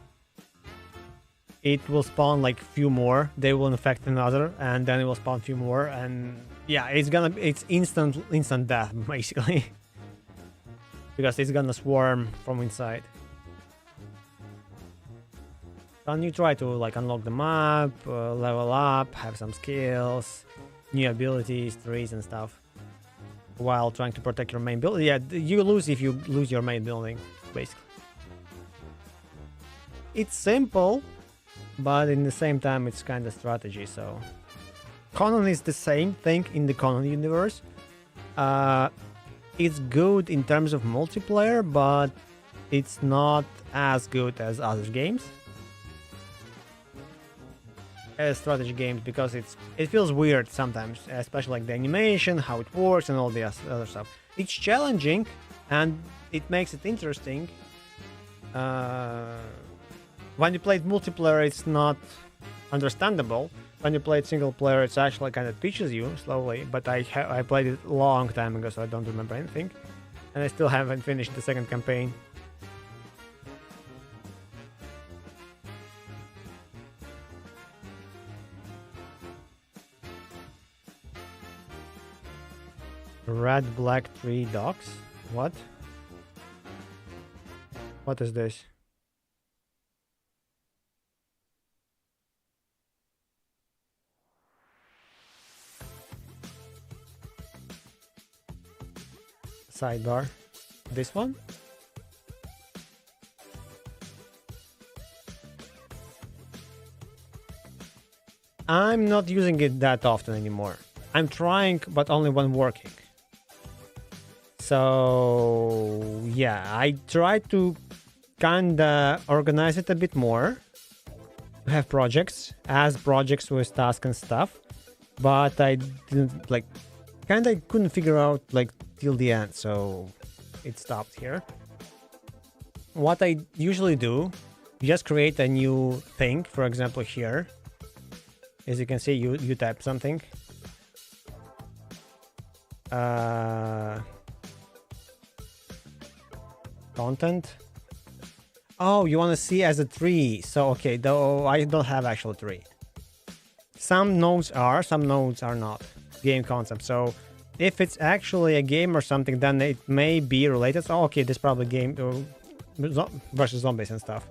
It will spawn like few more. They will infect another, and then it will spawn few more, and yeah, it's instant death basically, because it's gonna swarm from inside. And you try to like unlock the map, level up, have some skills, new abilities, trees and stuff, while trying to protect your main building. Yeah, you lose if you lose your main building, basically. It's simple, but in the same time it's kind of strategy. So Conan is the same thing in the Conan universe. It's good in terms of multiplayer, but it's not as good as other games, as strategy games, because it feels weird sometimes, especially like the animation, how it works, and all the other stuff. It's challenging, and it makes it interesting. When you play multiplayer, it's not understandable. When you play single player, it's actually kind of teaches you slowly. But I played it a long time ago, so I don't remember anything, and I still haven't finished the second campaign. Red, black, 3 dogs? What? What is this? Sidebar. This one? I'm not using it that often anymore. I'm trying, but only when working. So yeah, I try to kinda organize it a bit more, to have projects with tasks and stuff, but I didn't like, kinda couldn't figure out like till the end, so it stopped here. What I usually do, just create a new thing. For example, here, as you can see, you type something. Content. Oh, you want to see as a tree. So okay, though I don't have actual tree. Some nodes are not game concept. So if it's actually a game or something, then it may be related. So okay, this probably game versus zombies and stuff.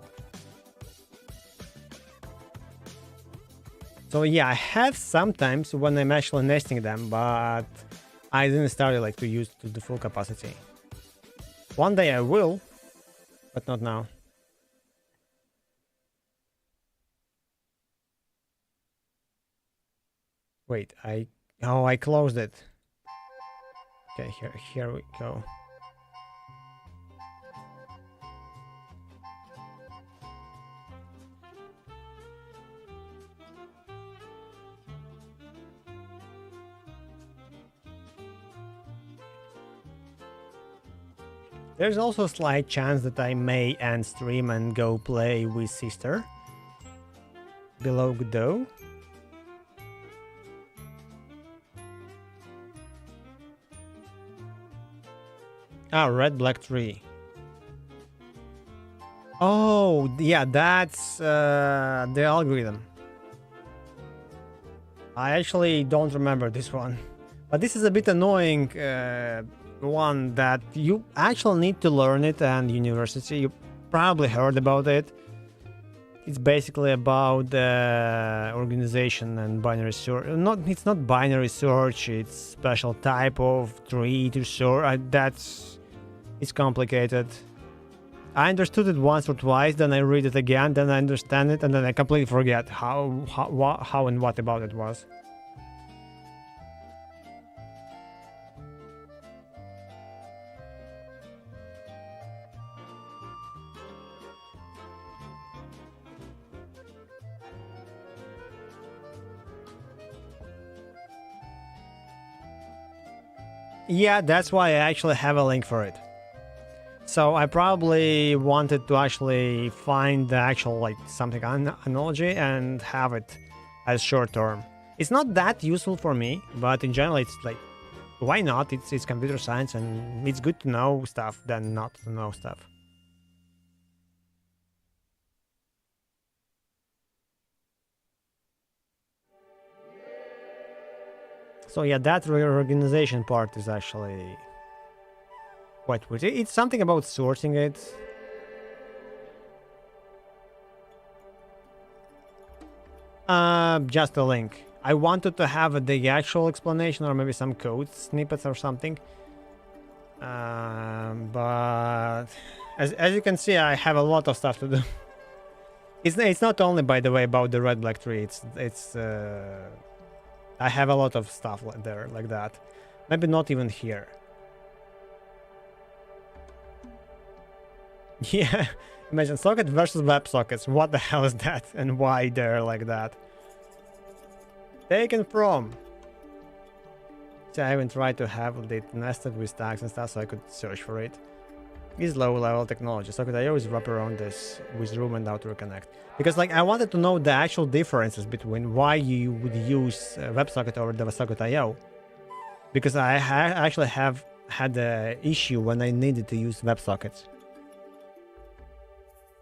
So yeah, I have sometimes when I'm actually nesting them, but I didn't start it like to use to the full capacity. One day I will, but not now. Wait, I closed it. Okay, here we go. There's also a slight chance that I may end stream and go play with sister. Below Godot. Ah, red black tree. Oh, yeah, that's the algorithm. I actually don't remember this one. But this is a bit annoying one that you actually need to learn it and university. You probably heard about it. It's basically about organization and binary search. It's not binary search. It's special type of tree to search. It's complicated. I understood it once or twice, then I read it again, then I understand it, and then I completely forget how and what about it was. Yeah, that's why I actually have a link for it. So I probably wanted to actually find the actual like something analogy and have it as short term. It's not that useful for me, but in general it's like, why not? It's computer science and it's good to know stuff than not to know stuff. So yeah, that reorganization part is actually quite weird. It's something about sourcing it. Just a link. I wanted to have the actual explanation or maybe some code snippets or something. But as you can see, I have a lot of stuff to do. It's not only, by the way, about the red black tree. It's I have a lot of stuff there like that. Maybe not even here. Yeah, imagine socket versus WebSockets. What the hell is that and why they're like that? Taken from. So I even tried to have it nested with tags and stuff so I could search for it. Is low level technology. Socket.io is wrap around this with room and outer connect. Because like I wanted to know the actual differences between why you would use WebSocket over the Socket.io. Because I actually have had the issue when I needed to use WebSockets.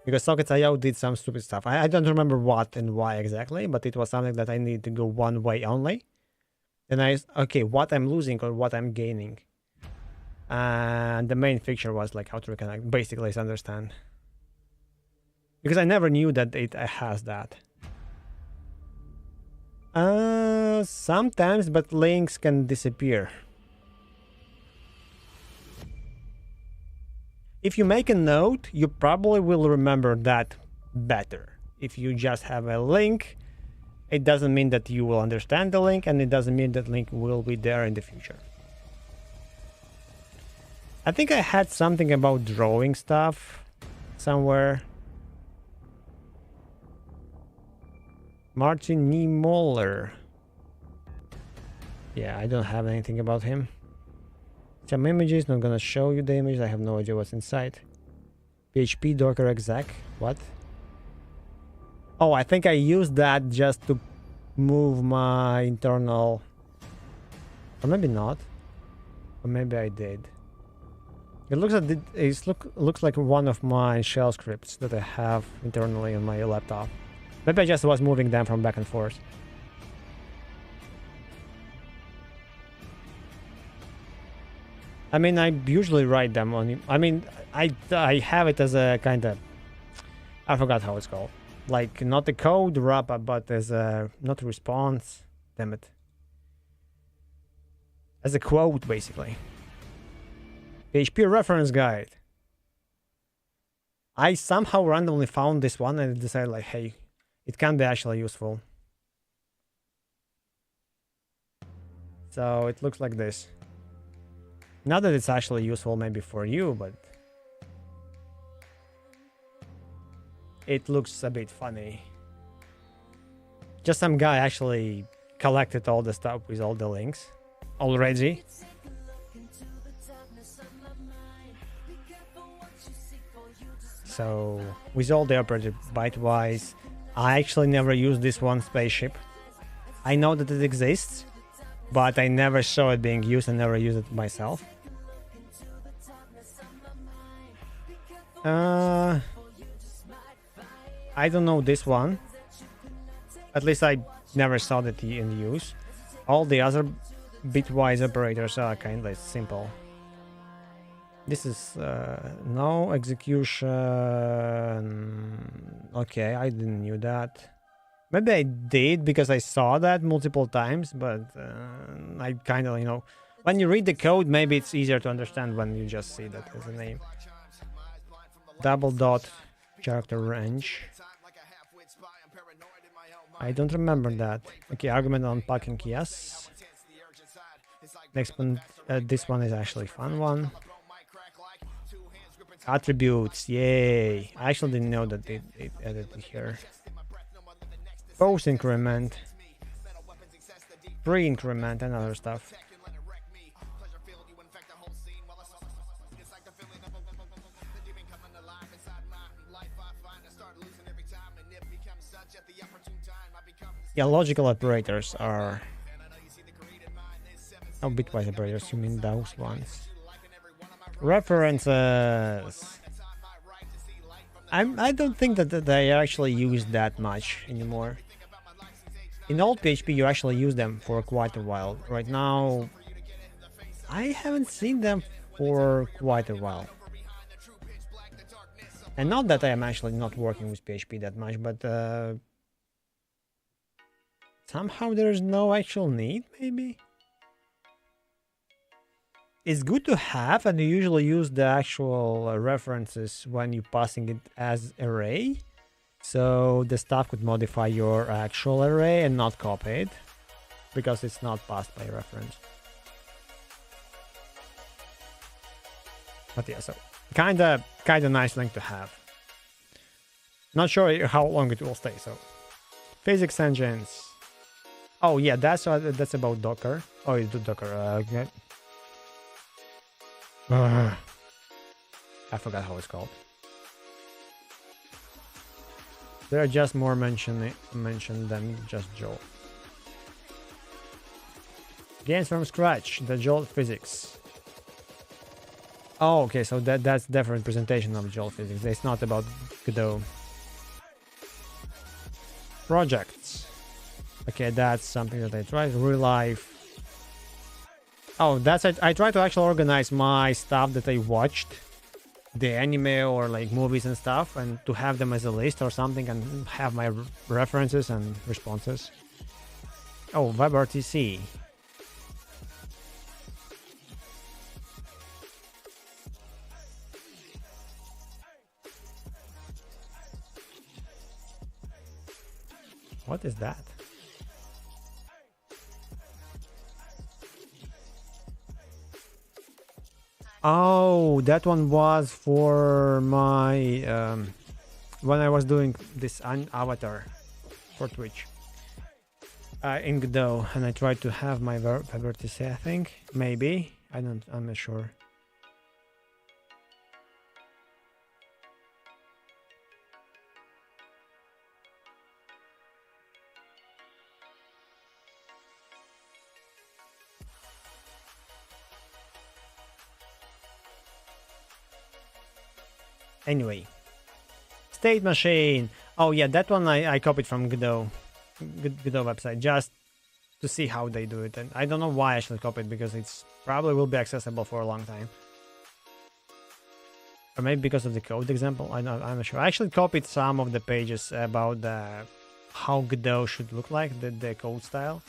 Because Sockets.io did some stupid stuff. I don't remember what and why exactly, but it was something that I needed to go one way only. And okay, what I'm losing or what I'm gaining. And the main feature was like how to reconnect, basically, to understand. Because I never knew that it has that. Sometimes, but links can disappear. If you make a note, you probably will remember that better. If you just have a link, it doesn't mean that you will understand the link, and it doesn't mean that link will be there in the future. I think I had something about drawing stuff somewhere. Martin Niemöller. Yeah, I don't have anything about him. Some images, not gonna show you the image, I have no idea what's inside. PHP Docker exec, what? Oh, I think I used that just to move my internal... Or maybe not. Or maybe I did. It looks like one of my shell scripts that I have internally on my laptop. Maybe I just was moving them from back and forth. I mean, I usually write them on... I mean, I have it as a kind of... I forgot how it's called. Like, not a code wrap-up, but as a... Not a response. Damn it. As a quote, basically. PHP reference guide. I somehow randomly found this one and decided like, hey, it can be actually useful. So it looks like this. Not that it's actually useful maybe for you, but it looks a bit funny. Just some guy actually collected all the stuff with all the links already. So with all the operators byte-wise, I actually never used this one spaceship. I know that it exists, but I never saw it being used and never used it myself. I don't know this one. At least I never saw that in use. All the other bitwise operators are kind of simple. This is no execution. Okay, I didn't knew that. Maybe I did because I saw that multiple times, but I kind of, when you read the code, maybe it's easier to understand when you just see that as a name. Double dot character range. I don't remember that. Okay, argument unpacking, yes. Next one, this one is actually fun one. Attributes, yay. I actually didn't know that it added it here. Post increment, pre increment, and other stuff. Yeah, logical operators are. Oh, bitwise operators, you mean those ones? References. I don't think that they are actually used that much anymore. In old PHP, you actually use them for quite a while. Right now, I haven't seen them for quite a while. And not that I am actually not working with PHP that much, but somehow there's no actual need, maybe? It's good to have, and you usually use the actual references when you're passing it as array. So the stuff could modify your actual array and not copy it, because it's not passed by reference. But yeah, so kinda nice thing to have. Not sure how long it will stay. So physics engines. Oh yeah, that's about Docker. Oh, you do Docker. Okay. I forgot how it's called. There are just more mentioned than just Jolt. Games from scratch, the Jolt physics. Oh, okay, so that's different presentation of Jolt physics. It's not about Godot. Projects. Okay, that's something that I tried. Real life. Oh, that's it. I try to actually organize my stuff that I watched, the anime or like movies and stuff, and to have them as a list or something and have my references and responses. Oh, WebRTC. What is that? Oh, that one was for my when I was doing this avatar for Twitch in Godot, and I tried to have my WebRTC. I think maybe I'm not sure. Anyway, state machine. Oh yeah, that one I copied from Godot website just to see how they do it, and I don't know why I should copy it because it's probably will be accessible for a long time, or maybe because of the code example. I'm not sure. I actually copied some of the pages about how Godot should look like, the code style.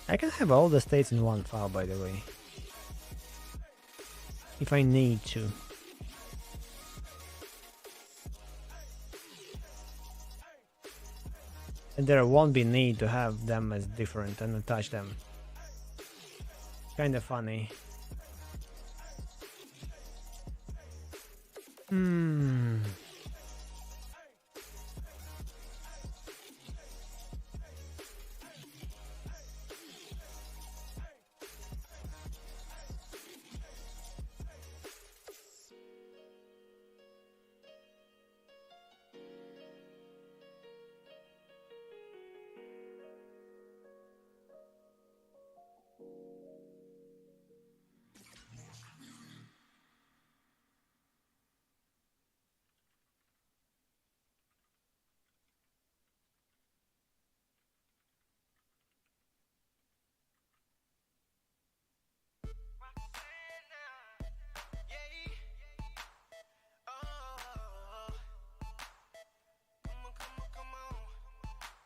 I can have all the states in one file, by the way, if I need to. and there won't be need to have them as different and attach them. Kind of funny.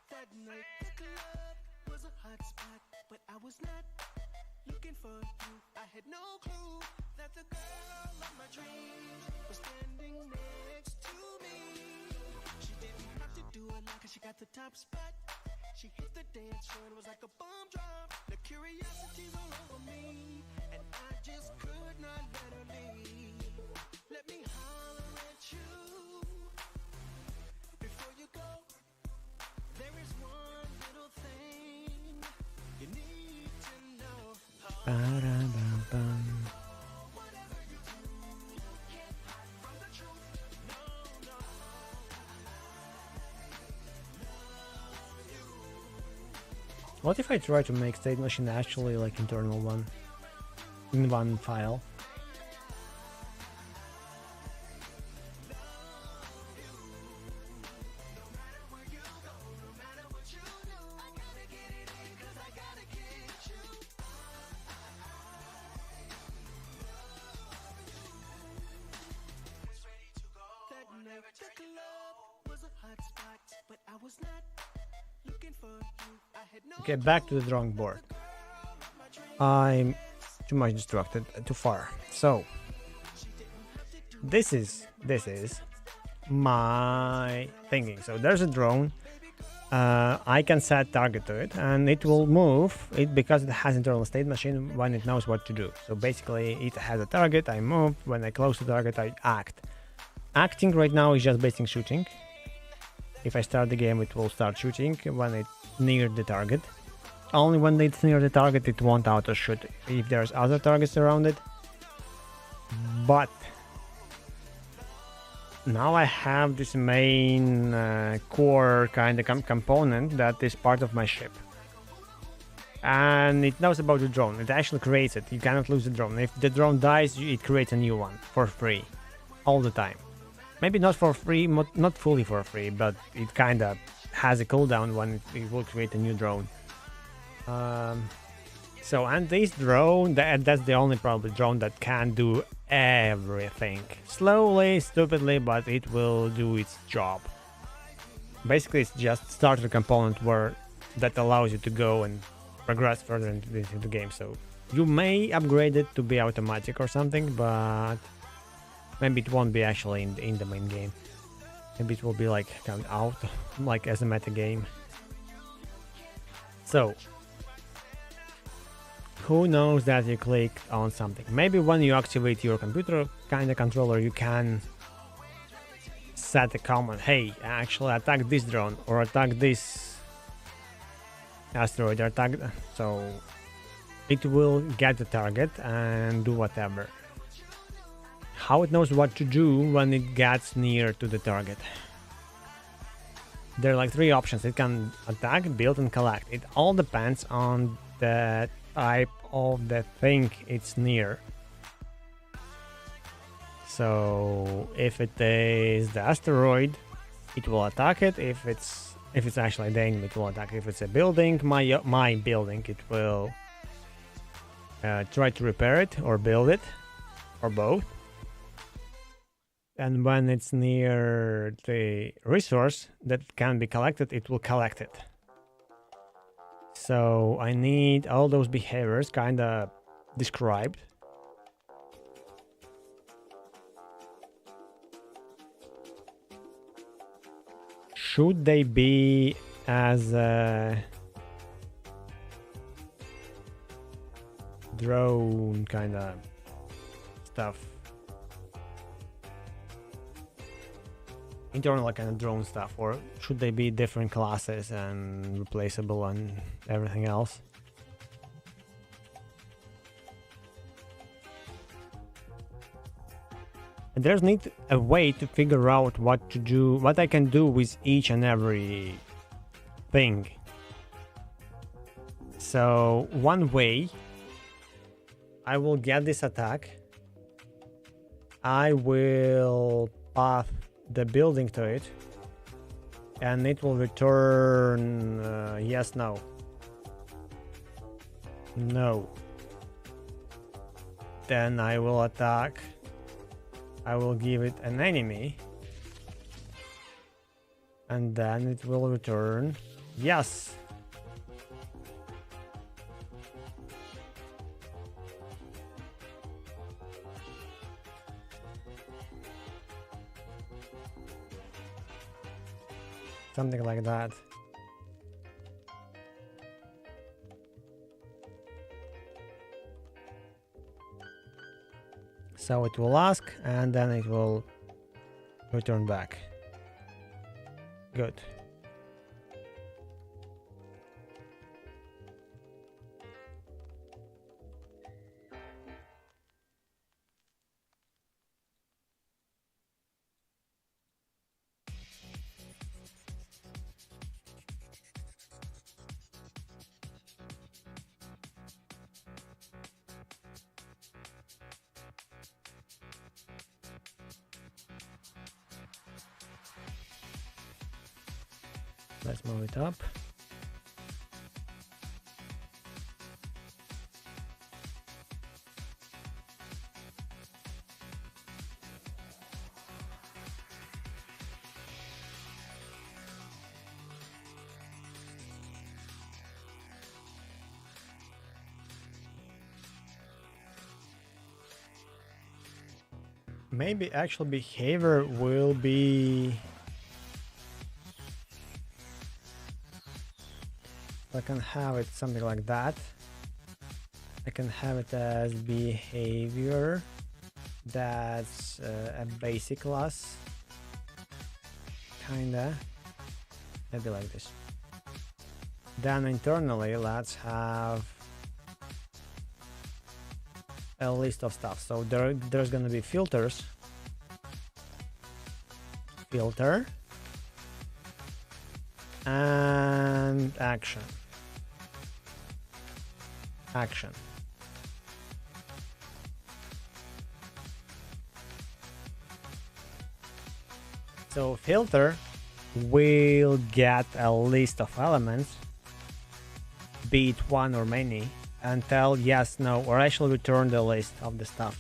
That night the club was a hot spot, but I was not looking for you. I had no clue that the girl of my dreams was standing next to me. She didn't have to do a lot 'cause she got the top spot. She hit the dance floor, it was like a bomb drop. The curiosity was over me, and I just could not let her leave. Let me holler at you before you go. There is one little thing you need to know. Ba-da-ba-bum. Whatever you do, you can't hide from the truth. No, no. What if I try to make state machine actually like internal one in one file? That night the club was a hot spot, but I was not looking for you. I had no Okay, back to the drawing board. I'm too much distracted, too far. So this is my thinking. So there's a drone. I can set target to it, and it will move it because it has internal state machine when it knows what to do. So basically, it has a target. I move. When I close the target, I act. Acting right now is just basing shooting. If I start the game, it will start shooting when it's near the target. Only when it's near the target, it won't auto shoot if there's other targets around it. But now I have this main core kind of component that is part of my ship. And it knows about the drone. It actually creates it. You cannot lose the drone. If the drone dies, it creates a new one for free. All the time. Maybe not for free, not fully for free, but it kind of has a cooldown when it will create a new drone. And this drone, that's the only probably drone that can do everything. Slowly, stupidly, but it will do its job. Basically, it's just starter component that allows you to go and progress further into the game. So you may upgrade it to be automatic or something, but maybe it won't be actually in the main game. Maybe it will be like kind of out, like as a meta game. So who knows that you clicked on something? Maybe when you activate your computer kind of controller, you can set a command. Hey, actually attack this drone or attack this asteroid. So it will get the target and do whatever. How it knows what to do when it gets near to the target? There are like three options. It can attack, build, and collect. It all depends on the type of the thing it's near. So if it is the asteroid, it will attack it. If it's actually the enemy, it will attack. If it's a building, my building, it will try to repair it or build it, or both. And when it's near the resource that can be collected, it will collect it. So I need all those behaviors kind of described. Should they be as drone kind of stuff. Internal kind of drone stuff, or should they be different classes and replaceable and everything else? And there's need a way to figure out what to do, what I can do with each and every thing. So one way, I will get this attack, I will path the building to it, and it will return yes, no. No. Then I will attack, I will give it an enemy, and then it will return yes. Something like that. So it will ask, and then it will return back. Good. Let's move it up. Maybe actual behavior will be... I can have it something like that. I can have it as behavior. That's a basic class. Kinda. Maybe like this. Then internally, let's have a list of stuff. So there's gonna be filters. Filter. And action. Action. So filter will get a list of elements, be it one or many, and tell yes, no, or I shall return the list of the stuff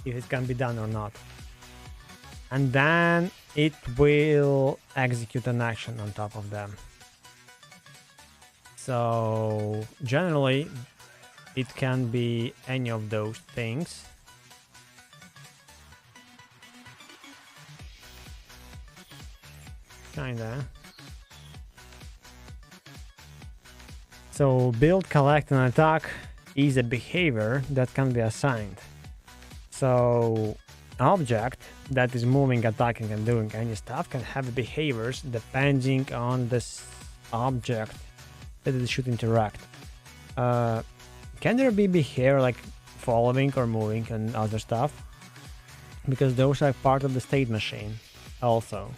if it can be done or not. And then it will execute an action on top of them. So generally it can be any of those things. Kinda. So build, collect, and attack is a behavior that can be assigned. So object that is moving, attacking, and doing any stuff can have behaviors depending on this object that it should interact. Can there be behavior like following or moving and other stuff? Because those are part of the state machine also.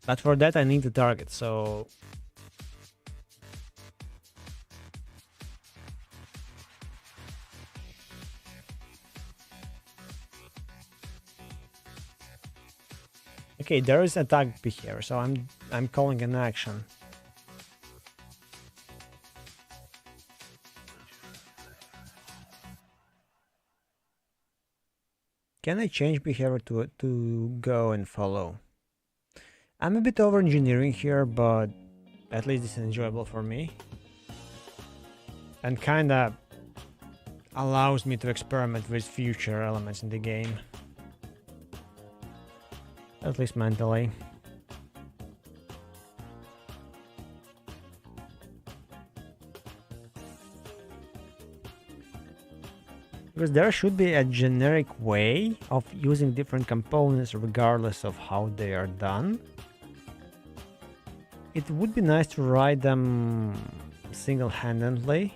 But for that I need the target, so okay, there is attack behavior, so I'm calling an action. Can I change behavior to go and follow? I'm a bit over engineering here, but at least it's enjoyable for me. And kinda allows me to experiment with future elements in the game. At least mentally. Because there should be a generic way of using different components regardless of how they are done. It would be nice to write them single-handedly.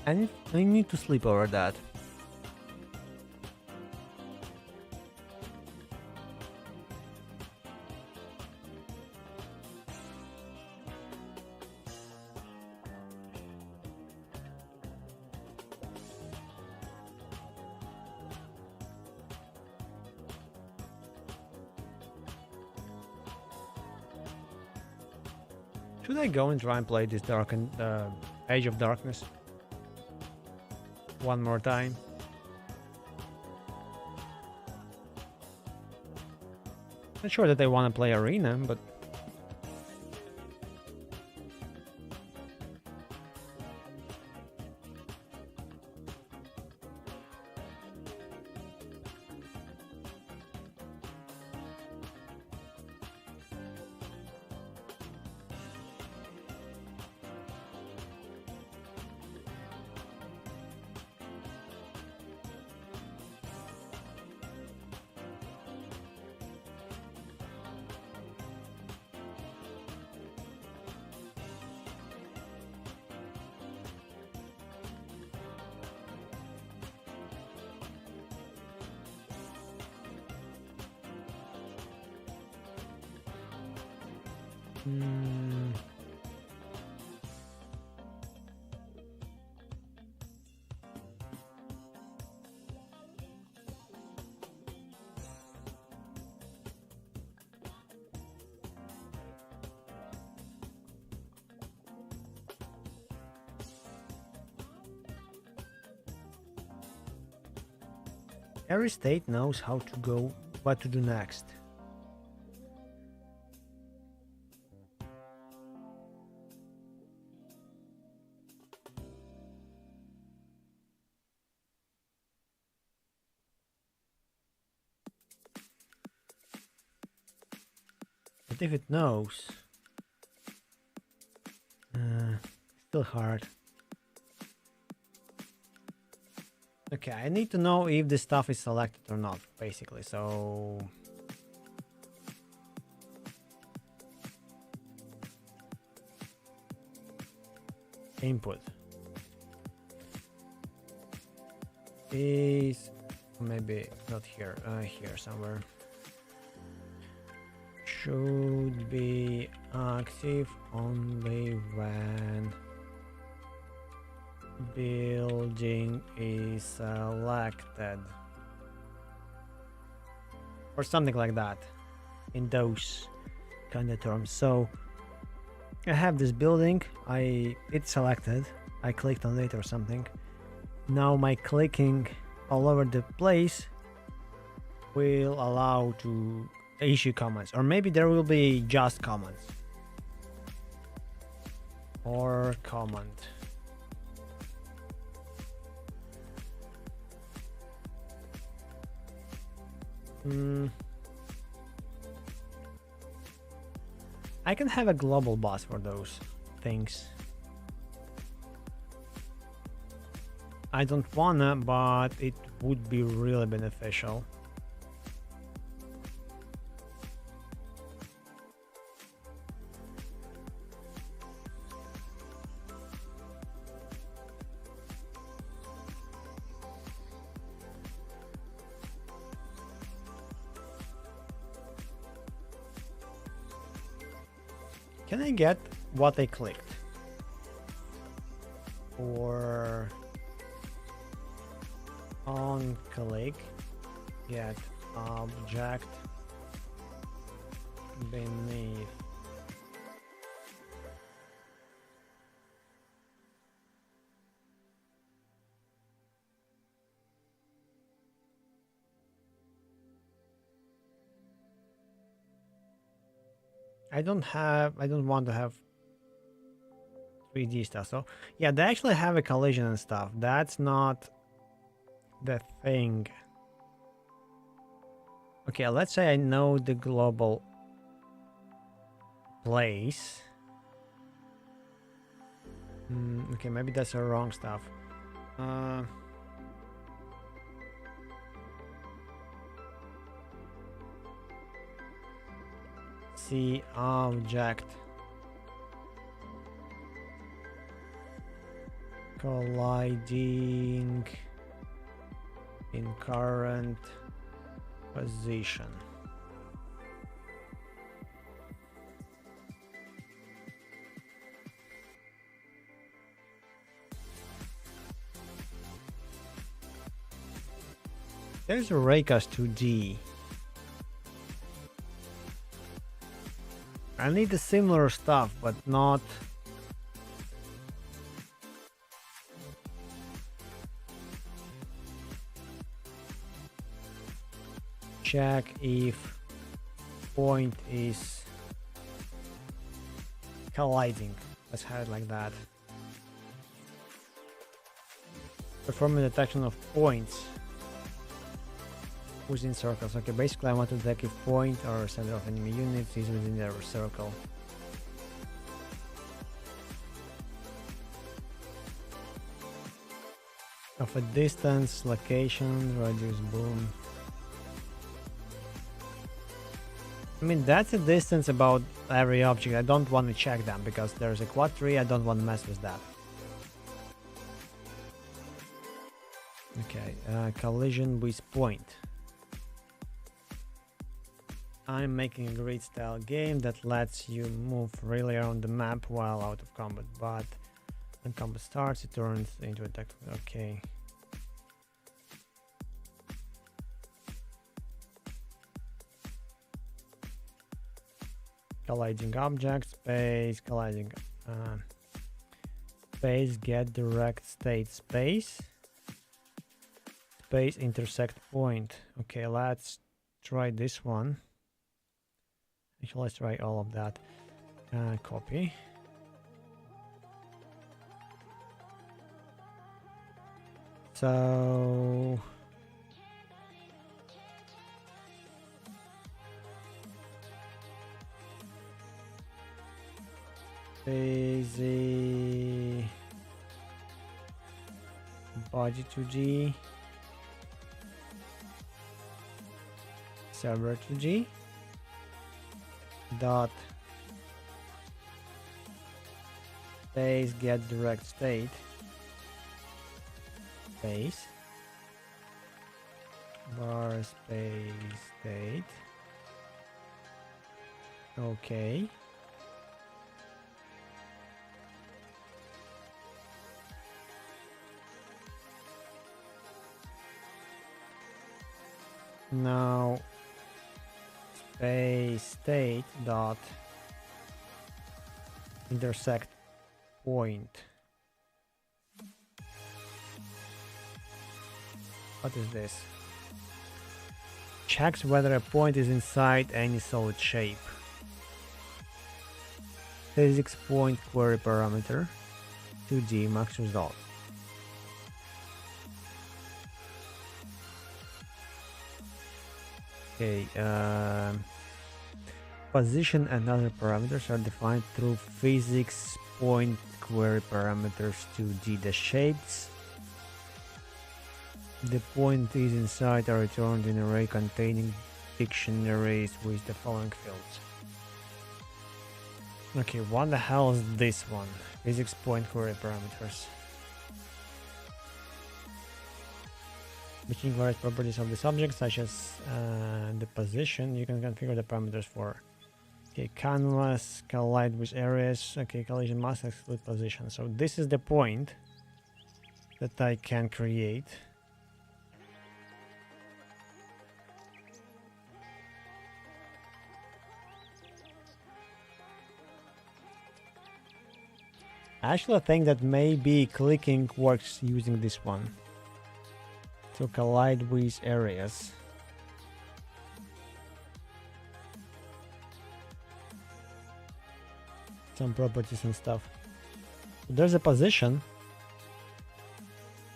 I need to sleep over that. Should I go and try and play this Age of Darkness one more time? Not sure that I want to play Arena, but every state knows how to go, what to do next. But if it knows, still hard. Okay, I need to know if this stuff is selected or not, basically, so... Input. Is... maybe not here, here somewhere. Should be active only when building is selected, or something like that, in those kind of terms. So I have this building, it's selected, I clicked on it or something. Now my clicking all over the place will allow to issue comments, or maybe there will be just comments or comment. I can have a global boss for those things. I don't wanna, but it would be really beneficial. Can I get what I clicked? Or on click, get object beneath. I don't want to have 3D stuff. So yeah, they actually have a collision and stuff. That's not the thing. Okay, let's say I know the global place. Okay, maybe that's the wrong stuff. See object colliding in current position. There's a Raycast 2D. I need the similar stuff, but not. Check if point is colliding. Let's have it like that. Performing detection of points within circles. Okay, basically I want to detect if point or center of enemy units is within their circle. Of a distance, location, radius, boom. I mean, that's a distance about every object. I don't want to check them because there's a quad tree. I don't want to mess with that. Okay, collision with point. I'm making a grid style game that lets you move freely around the map while out of combat, but when combat starts, it turns into a tactical. Okay. Colliding object, space, colliding space, get direct state, space, space, intersect point. Okay, let's try this one. Actually, let's try all of that. Copy. So easy body 2G, server 2G dot space get direct state space var space state. Okay. Now space state dot intersect point. What is this? Checks whether a point is inside any solid shape. Physics point query parameter 2D max result. Okay, position and other parameters are defined through physics point query parameters 2D. The shapes the point is inside are returned in an array containing dictionaries with the following fields. Okay, what the hell is this one? Physics point query parameters. Between various properties of this object, such as the position, you can configure the parameters for Okay, canvas, collide with areas. Okay, collision must exclude position. So this is the point that I can create. Actually, I think that maybe clicking works using this one. To collide with areas. Some properties and stuff. There's a position.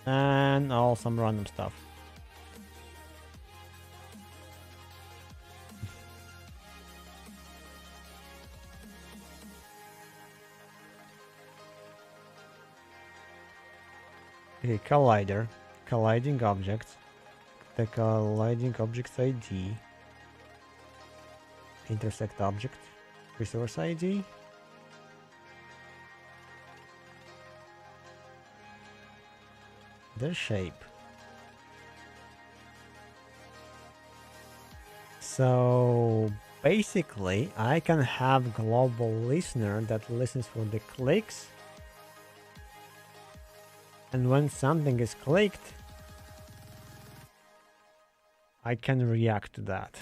And all some random stuff. Okay, collider. Colliding objects. The colliding object's ID. Intersect object. Resource ID. Their shape. So basically I can have global listener that listens for the clicks, and when something is clicked I can react to that.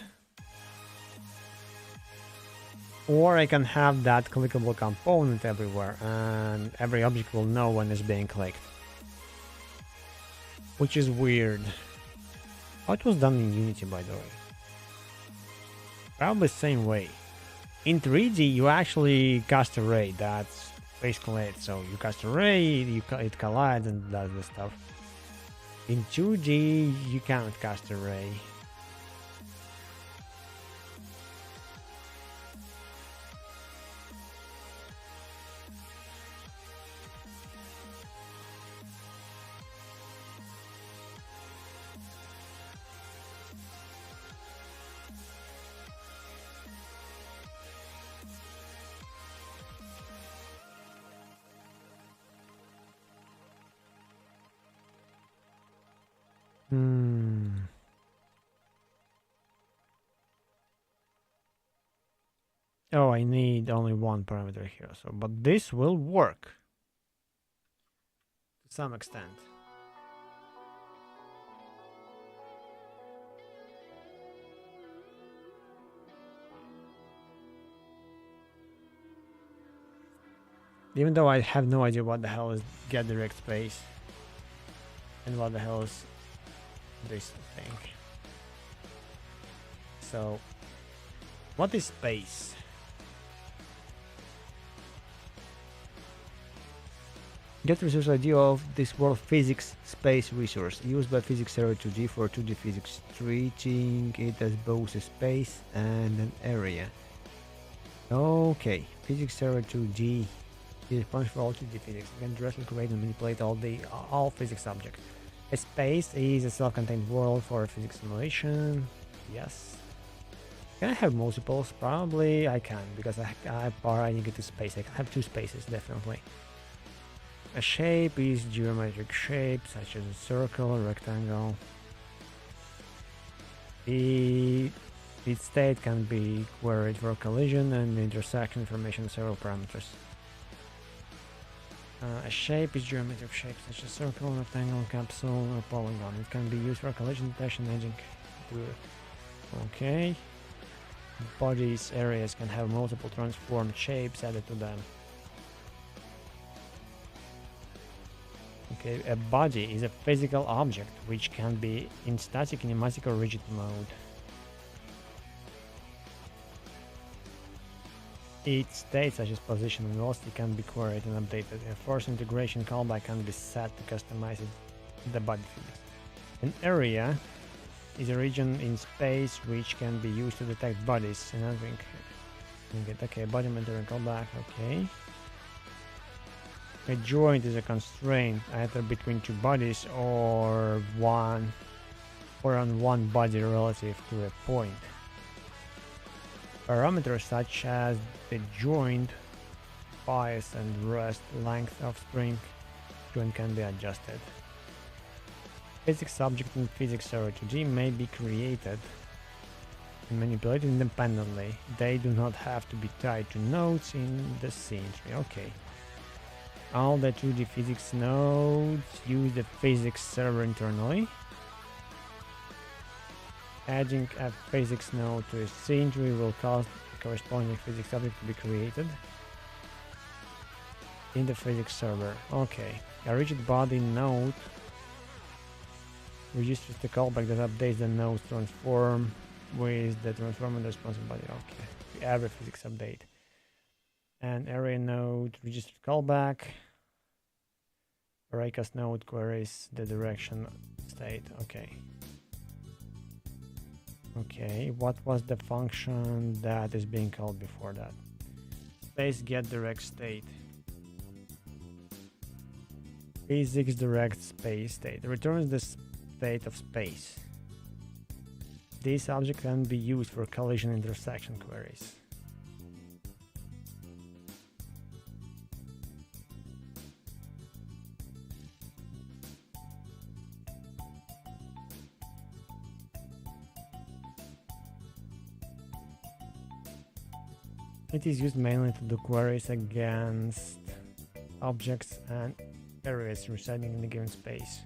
Or I can have that clickable component everywhere and every object will know when it's being clicked. Which is weird. How it was done in Unity, by the way. Probably the same way. In 3D, you actually cast array. That's basically it. So you cast array, it collides and does the stuff. In 2D, you can't cast array. Oh, I need only one parameter here. So, but this will work to some extent. Even though I have no idea what the hell is get direct space and what the hell is this thing. So, what is space? Get resource ID of this world physics space resource used by physics server 2D for 2D physics, treating it as both a space and an area. Okay, physics server 2D is responsible for all 2D physics. You can directly create and manipulate all physics objects. A space is a self-contained world for physics simulation. Yes. Can I have multiples? Probably I can, because I already get to space. I can have two spaces, definitely. A shape is geometric shape, such as a circle or rectangle. Its state can be queried for collision and intersection information several parameters. A shape is geometric shape, such as circle, rectangle, capsule, or polygon. It can be used for collision detection, edging. Okay. Bodies, areas can have multiple transformed shapes added to them. Okay, a body is a physical object which can be in static, kinematic, or rigid mode. Its state, such as position and velocity, can be queried and updated. A force integration callback can be set to customize the body physics. An area is a region in space which can be used to detect bodies. Another thing. Okay, body monitoring callback. Okay. A joint is a constraint either between two bodies or on one body relative to a point. Parameters such as the joint, bias, and rest length of spring joint can be adjusted. Physics object in physics server 2D may be created and manipulated independently. They do not have to be tied to nodes in the scene tree. Okay. All the 2D physics nodes use the physics server internally. Adding a physics node to a scene tree will cause the corresponding physics object to be created in the physics server. Okay. A rigid body node registers the callback that updates the node's transform with the transform and the responsive body. Okay. Every physics update. And area node registers callback. Raycast node queries the direction state. Okay. Okay, what was the function that is being called before that? Space get direct state. Physics direct space state. Returns the state of space. This object can be used for collision intersection queries. It is used mainly to do queries against objects and areas residing in a given space.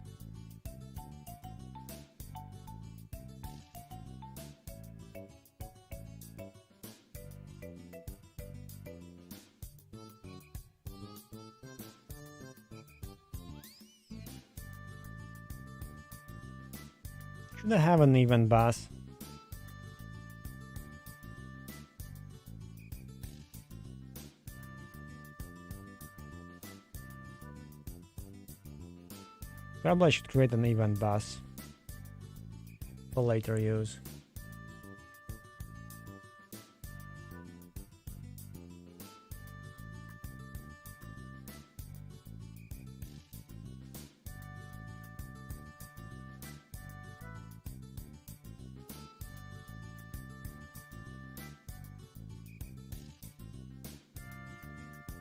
Should I have an even bus? Probably I should create an event bus for later use.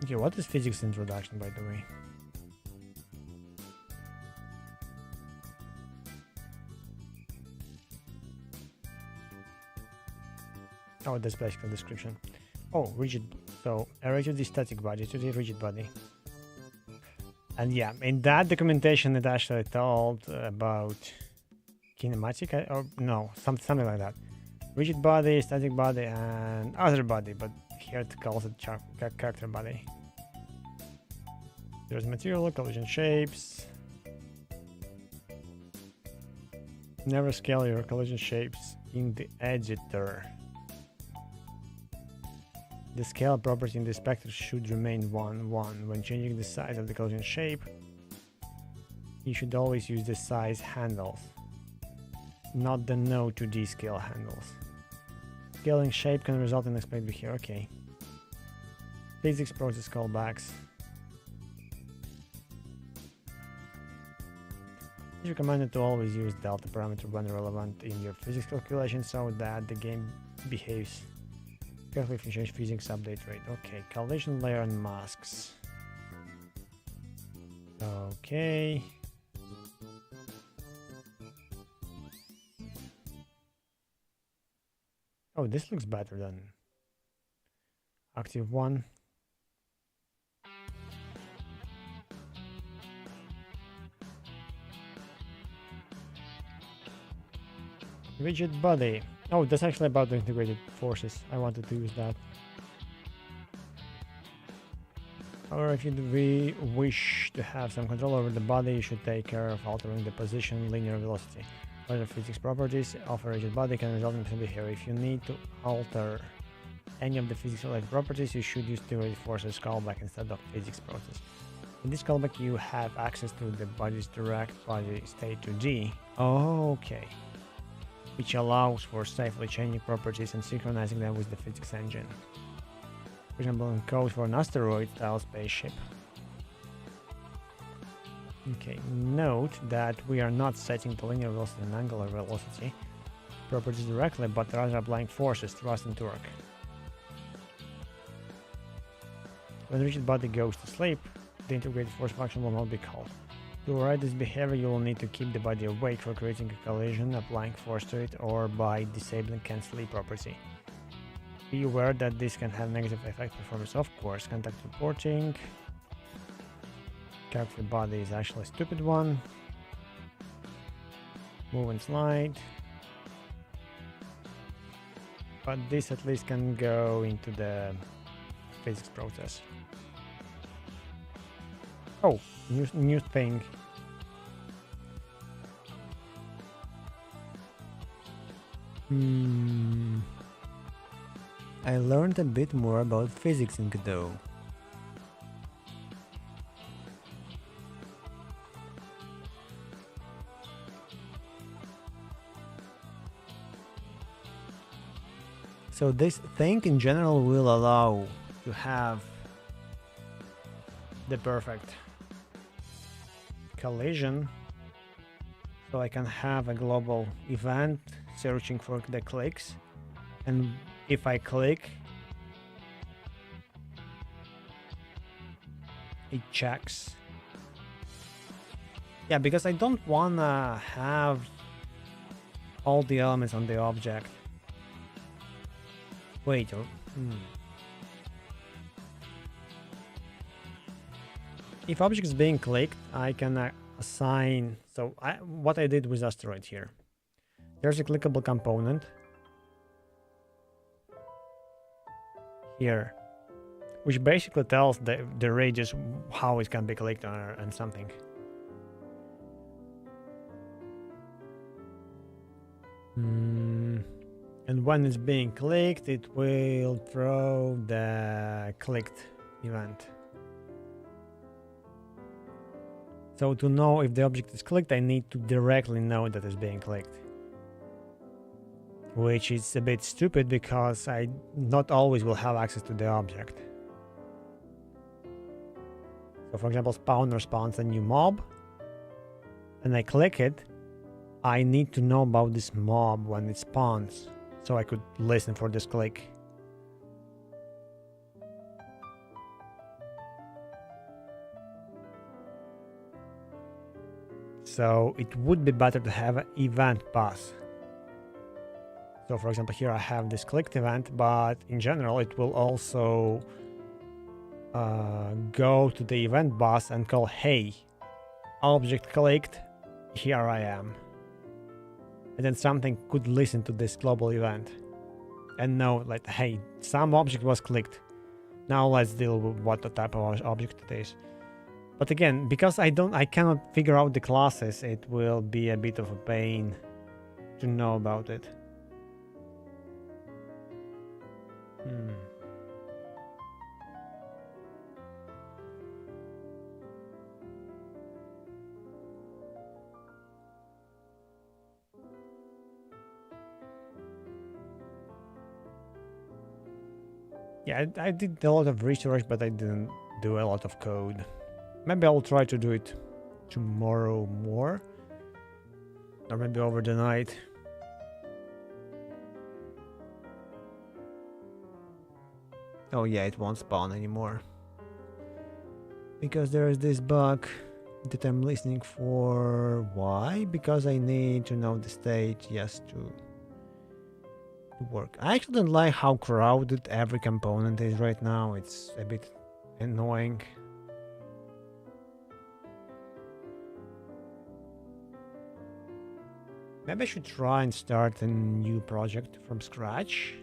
Okay, what is physics introduction, by the way? Oh, that's basically the description. Oh, rigid. So, array to the static body to the rigid body. And yeah, in that documentation it actually told about kinematic, or no, something like that. Rigid body, static body, and other body, but here it calls it character body. There's material, collision shapes. Never scale your collision shapes in the editor. The scale property in the inspector should remain 1, 1. When changing the size of the collision shape, you should always use the size handles, not the no to D scale handles. Scaling shape can result in expected behavior. Okay. Physics process callbacks. It's recommended to always use delta parameter when relevant in your physics calculation so that the game behaves carefully if you change physics update rate. Okay, collision layer and masks. Okay. Oh, this looks better than active one. Rigid body. Oh, that's actually about the integrated forces. I wanted to use that. However, if you wish to have some control over the body, you should take care of altering the position, linear velocity. Other physics properties of a rigid body can result in behavior. If you need to alter any of the physics-related properties, you should use integrated forces callback instead of physics process. In this callback, you have access to the body's direct body state to D. Okay. Which allows for safely changing properties and synchronizing them with the physics engine. For example, in code for an asteroid-style spaceship. Okay, note that we are not setting the linear velocity and angular velocity properties directly, but rather applying forces, thrust and torque. When the rigid body goes to sleep, the integrated force function will not be called. To avoid this behavior, you will need to keep the body awake for creating a collision, applying force to it, or by disabling cancel property. Be aware that this can have negative effect performance, of course. Contact reporting. Character body is actually a stupid one. Move and slide. But this at least can go into the physics process. Oh, new thing. I learned a bit more about physics in Godot. So this thing in general will allow to have the perfect collision, so I can have a global event searching for the clicks, and if I click, it checks. Yeah, because I don't wanna have all the elements on the object. Wait, If object is being clicked, I can assign. So what I did with asteroid here. There's a clickable component here, which basically tells the radius how it can be clicked on and something. And when it's being clicked, it will throw the clicked event. So to know if the object is clicked, I need to directly know that it's being clicked. Which is a bit stupid because I not always will have access to the object. So for example, spawner spawns a new mob, and I click it. I need to know about this mob when it spawns, so I could listen for this click. So it would be better to have an event path. So for example, here I have this clicked event, but in general it will also go to the event bus and call, hey, object clicked, here I am. And then something could listen to this global event and know, like, hey, some object was clicked. Now let's deal with what the type of object it is. But again, because I cannot figure out the classes, it will be a bit of a pain to know about it. Yeah, I did a lot of research, but I didn't do a lot of code. Maybe I'll try to do it tomorrow more, or maybe over the night. Oh yeah, it won't spawn anymore. Because there is this bug that I'm listening for. Why? Because I need to know the state, yes, to work. I actually don't like how crowded every component is right now. It's a bit annoying. Maybe I should try and start a new project from scratch.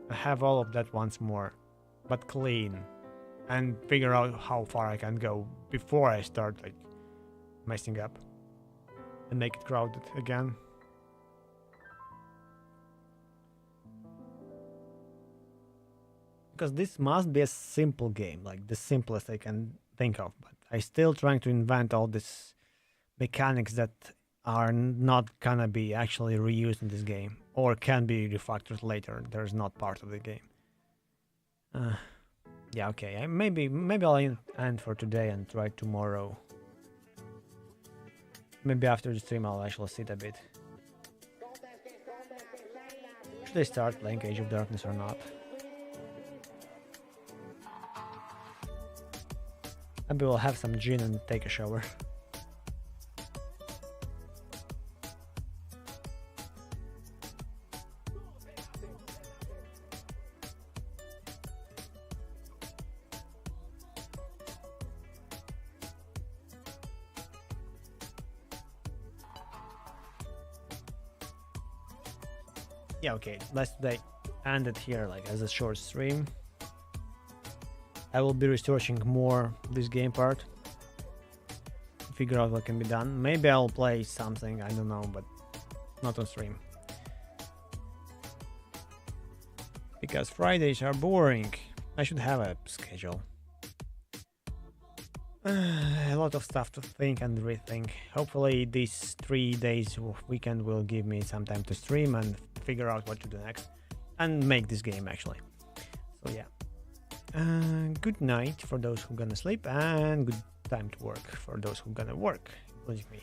I have all of that once more, but clean, and figure out how far I can go before I start like messing up and make it crowded again. Because this must be a simple game, like the simplest I can think of, but I still trying to invent all these mechanics that are not gonna be actually reused in this game, or can be refactored later. There's not part of the game. Yeah, okay. Maybe I'll end for today and try tomorrow. Maybe after the stream I'll actually sit a bit. Should I start playing Age of Darkness or not? Maybe we'll have some gin and take a shower. Yeah, okay, let's today end it here like as a short stream. I will be researching more this game part, figure out what can be done. Maybe I'll play something, I don't know, but not on stream. Because Fridays are boring. I should have a schedule. A lot of stuff to think and rethink. Hopefully these 3 days of weekend will give me some time to stream and figure out what to do next and make this game actually. So yeah, good night for those who gonna sleep and good time to work for those who gonna work, including me.